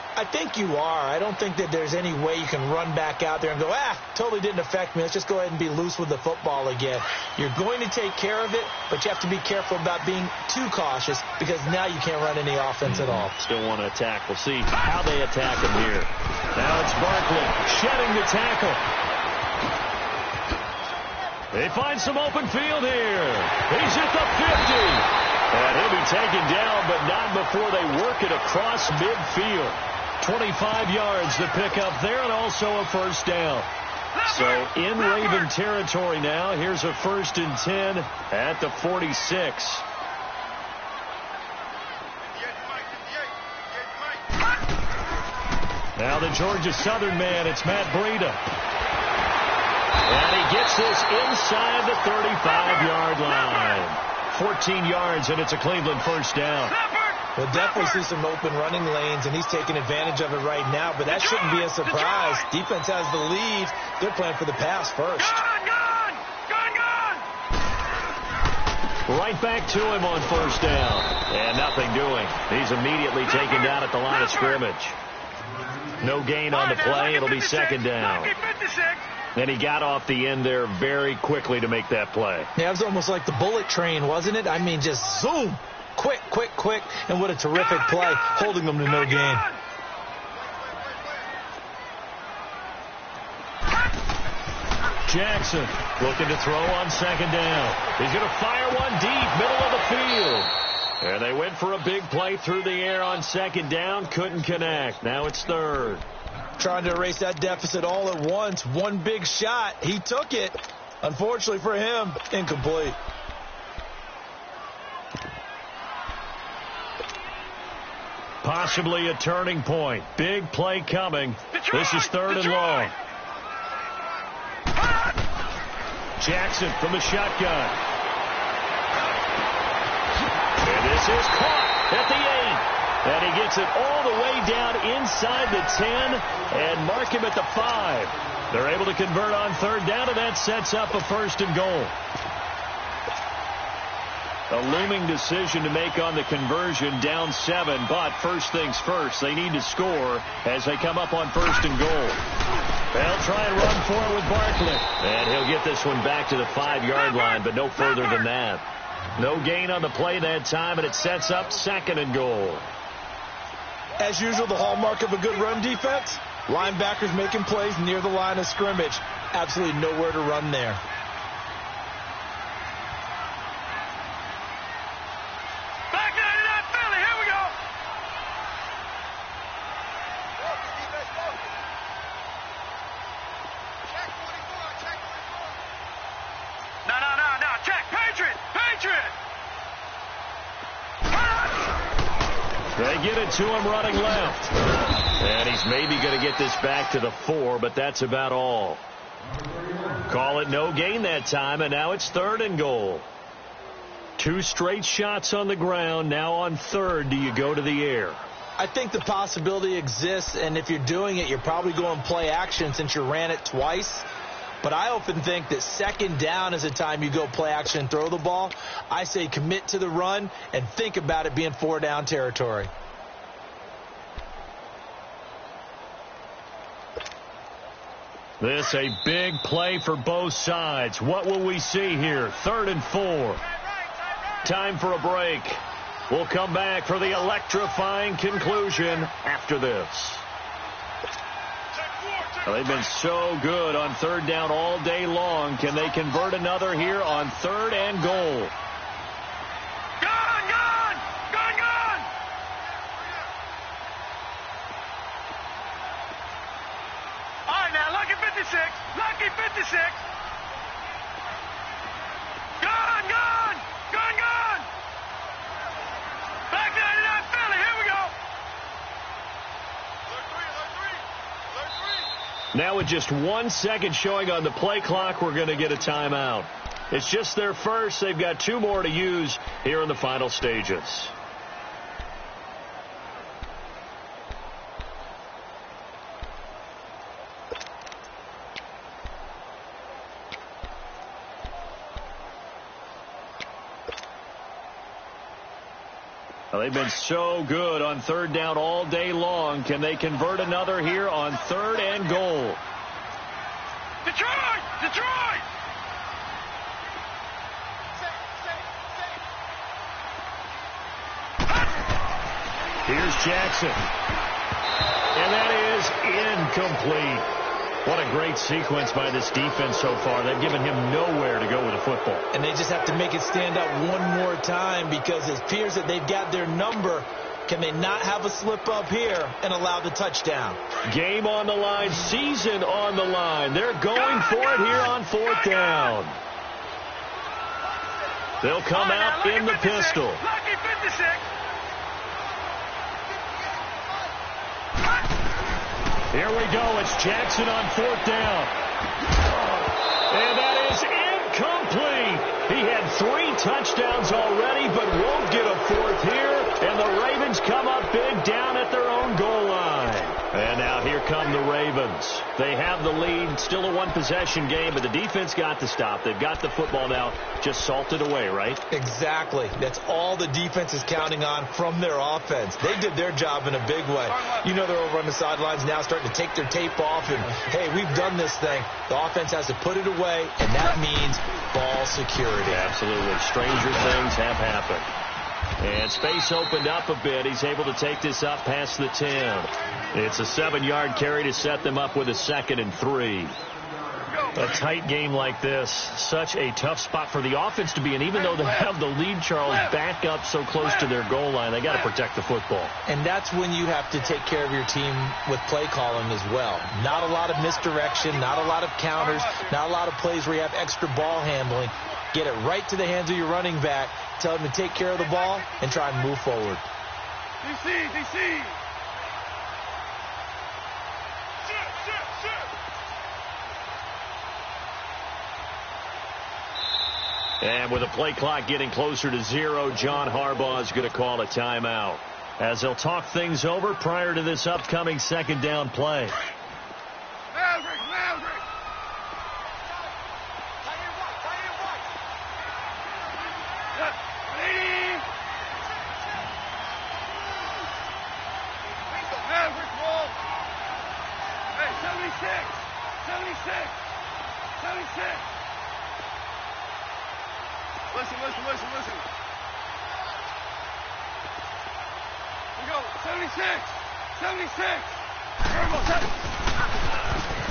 I think you are. I don't think that there's any way you can run back out there and go, totally didn't affect me. Let's just go ahead and be loose with the football again. You're going to take care of it, but you have to be careful about being too cautious because now you can't run any offense at all. Still want to attack. We'll see how they attack him here. Now it's Barkley shedding the tackle. They find some open field here. He's at the 50. And he'll be taken down, but not before they work it across midfield. 25 yards to pick up there, and also a first down. So in Raven territory now. Here's a 1st and 10 at the 46. Now the Georgia Southern man, it's Matt Breida. And he gets this inside the 35-yard line. 14 yards, and it's a Cleveland first down. We'll definitely see some open running lanes, and he's taking advantage of it right now, but that shouldn't be a surprise. Defense has the lead. They're playing for the pass first. Right back to him on first down. And nothing doing. He's immediately taken down at the line of scrimmage. No gain on the play. It'll be 2nd down. And he got off the end there very quickly to make that play. Yeah, it was almost like the bullet train, wasn't it? I mean, just zoom. Quick, quick, quick. And what a terrific play, holding them to no gain. Jackson looking to throw on 2nd down. He's going to fire one deep, middle of the field. And they went for a big play through the air on 2nd down. Couldn't connect. Now it's 3rd. Trying to erase that deficit all at once. One big shot. He took it. Unfortunately for him, incomplete. Possibly a turning point. Big play coming. This is 3rd and long. Jackson from the shotgun. And this is caught at the 8. And he gets it all the way down inside the 10 and mark him at the 5. They're able to convert on 3rd down, and that sets up a 1st and goal. A looming decision to make on the conversion, down 7, but first things first, they need to score as they come up on 1st and goal. They'll try and run for it with Barkley. And he'll get this one back to the 5-yard line, but no further than that. No gain on the play that time, and it sets up 2nd and goal. As usual, the hallmark of a good run defense, linebackers making plays near the line of scrimmage. Absolutely nowhere to run there. They get it to him running left. And he's maybe going to get this back to the 4, but that's about all. Call it no gain that time, and now it's 3rd and goal. 2 straight shots on the ground. Now on 3rd, do you go to the air? I think the possibility exists, and if you're doing it, you're probably going play action since you ran it twice. But I often think that 2nd down is the time you go play action and throw the ball. I say commit to the run and think about it being 4-down territory. This a big play for both sides. What will we see here? 3rd and 4. Time for a break. We'll come back for the electrifying conclusion after this. Well, they've been so good on 3rd down all day long. Can they convert another here on 3rd and goal? All right, now, lucky 56. Lucky 56. Gone. Back 99 Philly. Here we go. Now with just 1 second showing on the play clock, we're going to get a timeout. It's just their first. They've got 2 more to use here in the final stages. Well, they've been so good on third down all day long. Can they convert another here on 3rd and goal? Detroit! Detroit! Here's Jackson. And that is incomplete. What a great sequence by this defense so far. They've given him nowhere to go with the football. And they just have to make it stand up one more time because it appears that they've got their number. Can they not have a slip up here and allow the touchdown? Game on the line, season on the line. They're going for it here on 4th down. They'll come out in the pistol. Lucky 56. Here we go. It's Jackson on 4th down. And that is incomplete. He had 3 touchdowns already, but won't get a 4th here. And the Ravens come up big down at their own goal line. And now here come the Ravens. They have the lead. Still a 1-possession game, but the defense got to stop. They've got the football now. Just salted away, right? Exactly. That's all the defense is counting on from their offense. They did their job in a big way. You know they're over on the sidelines now starting to take their tape off and, hey, we've done this thing. The offense has to put it away, and that means ball security. Absolutely. Stranger things have happened. And space opened up a bit. He's able to take this up past the 10. It's a 7-yard carry to set them up with a 2nd and 3. A tight game like this, such a tough spot for the offense to be in. Even though they have the lead, Charles, back up so close to their goal line, they got to protect the football. And that's when you have to take care of your team with play calling as well. Not a lot of misdirection, not a lot of counters, not a lot of plays where you have extra ball handling. Get it right to the hands of your running back, tell him to take care of the ball, and try and move forward. DC. And with the play clock getting closer to 0, John Harbaugh is going to call a timeout as they'll talk things over prior to this upcoming 2nd down play. Listen. We go. 76.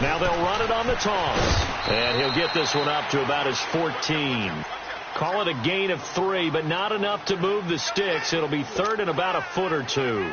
Now they'll run it on the toss. And he'll get this one up to about his 14. Call it a gain of 3, but not enough to move the sticks. It'll be 3rd and about a foot or 2.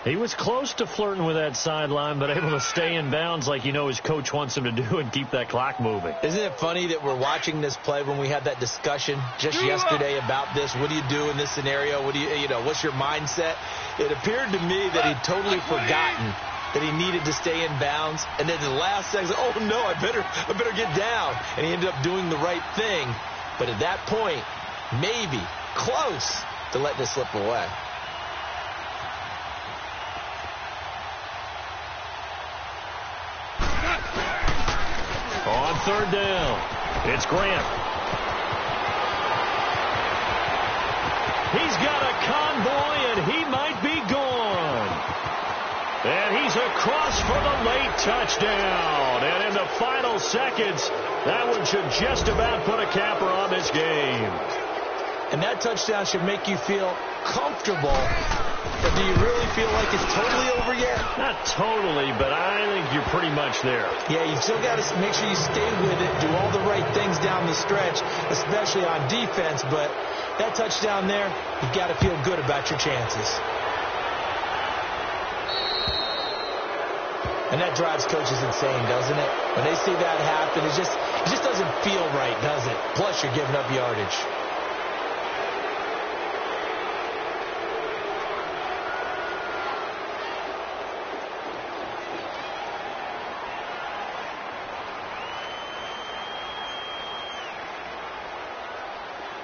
He was close to flirting with that sideline, but able to stay in bounds like his coach wants him to do and keep that clock moving. Isn't it funny that we're watching this play when we had that discussion just yesterday about this? What do you do in this scenario? What do what's your mindset? It appeared to me that he'd totally forgotten that he needed to stay in bounds. And then the last second, oh no, I better get down. And he ended up doing the right thing. But at that point, maybe close to letting it slip away. On 3rd down, it's Grant. He's got a convoy, and he might be gone. And he's across for the late touchdown. And in the final seconds, that one should just about put a capper on this game. And that touchdown should make you feel comfortable. But do you really feel like it's totally over yet? Not totally, but I think you're pretty much there. Yeah, you still got to make sure you stay with it, do all the right things down the stretch, especially on defense. But that touchdown there, you've got to feel good about your chances. And that drives coaches insane, doesn't it? When they see that happen, it just doesn't feel right, does it? Plus, you're giving up yardage.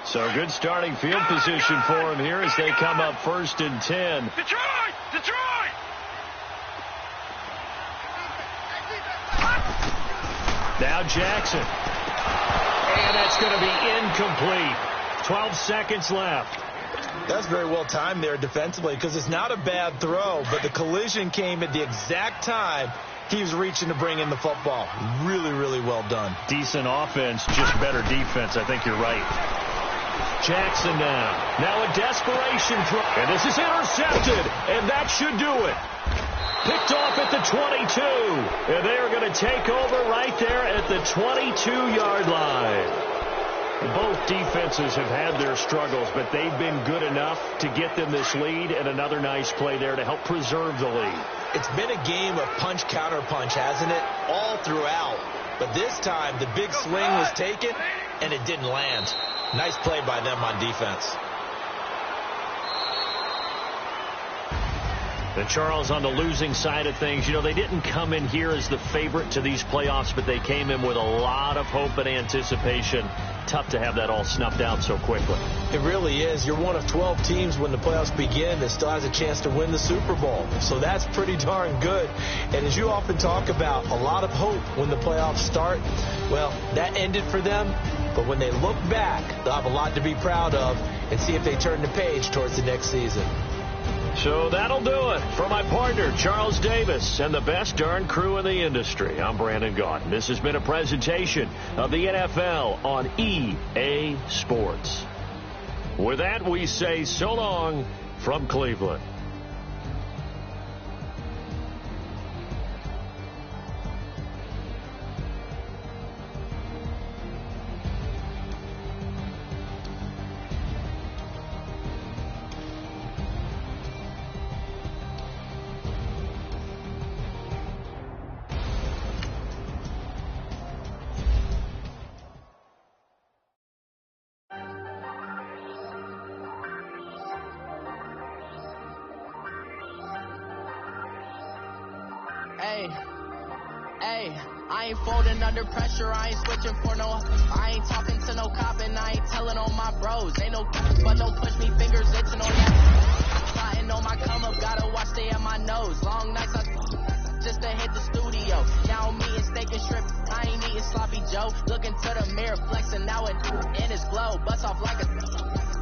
So good starting field position for him here as they come up 1st and 10. Detroit! Now Jackson. And that's going to be incomplete. 12 seconds left. That's very well timed there defensively because it's not a bad throw, but the collision came at the exact time he was reaching to bring in the football. Really, really well done. Decent offense, just better defense. I think you're right. Jackson now a desperation throw. And this is intercepted, and that should do it. Picked off at the 22. And they are going to take over right there at the 22-yard line. Both defenses have had their struggles, but they've been good enough to get them this lead, and another nice play there to help preserve the lead. It's been a game of punch-counter-punch, hasn't it? All throughout. But this time, the big swing was taken, and it didn't land. Nice play by them on defense. The Charles on the losing side of things. You know, they didn't come in here as the favorite to these playoffs, but they came in with a lot of hope and anticipation. Tough to have that all snuffed out so quickly. It really is. You're one of 12 teams when the playoffs begin that still has a chance to win the Super Bowl. So that's pretty darn good. And as you often talk about, a lot of hope when the playoffs start. Well, that ended for them. But when they look back, they'll have a lot to be proud of and see if they turn the page towards the next season. So that'll do it for my partner, Charles Davis, and the best darn crew in the industry. I'm Brandon Gaudin. This has been a presentation of the NFL on EA Sports. With that, we say so long from Cleveland. Hey, I ain't folding under pressure, I ain't switching for no, I ain't talking to no cop and I ain't telling on my bros, ain't no, but don't push me, fingers itching on that, plotting on my come up, gotta watch stay at my nose, long nights just to hit the studio, now I'm eating steak and shrimp, I ain't eating sloppy Joe, looking to the mirror, flexing now it in his glow, bust off like a,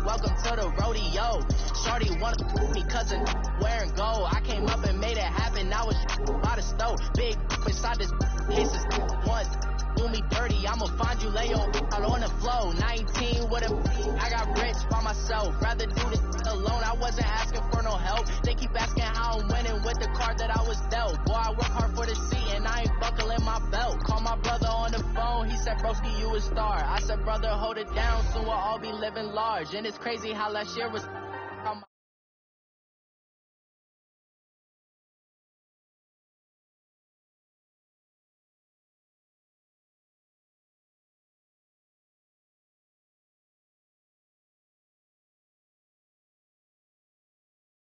welcome to the rodeo, shorty wanna me cousin wearing gold, I came up and made it happen, now it's by the stove, big inside this kisses once, do me dirty, I'ma find you lay out on the floor, 19 with a, I got rich by myself, rather do this alone, I wasn't asking for no help, they keep asking how I'm winning with the card that I was dealt, boy I work hard for the seat and I ain't buckling my belt, call my brother on the phone, he said broski you a star, I said brother hold it down, soon we'll all be living large, and it's crazy how last year was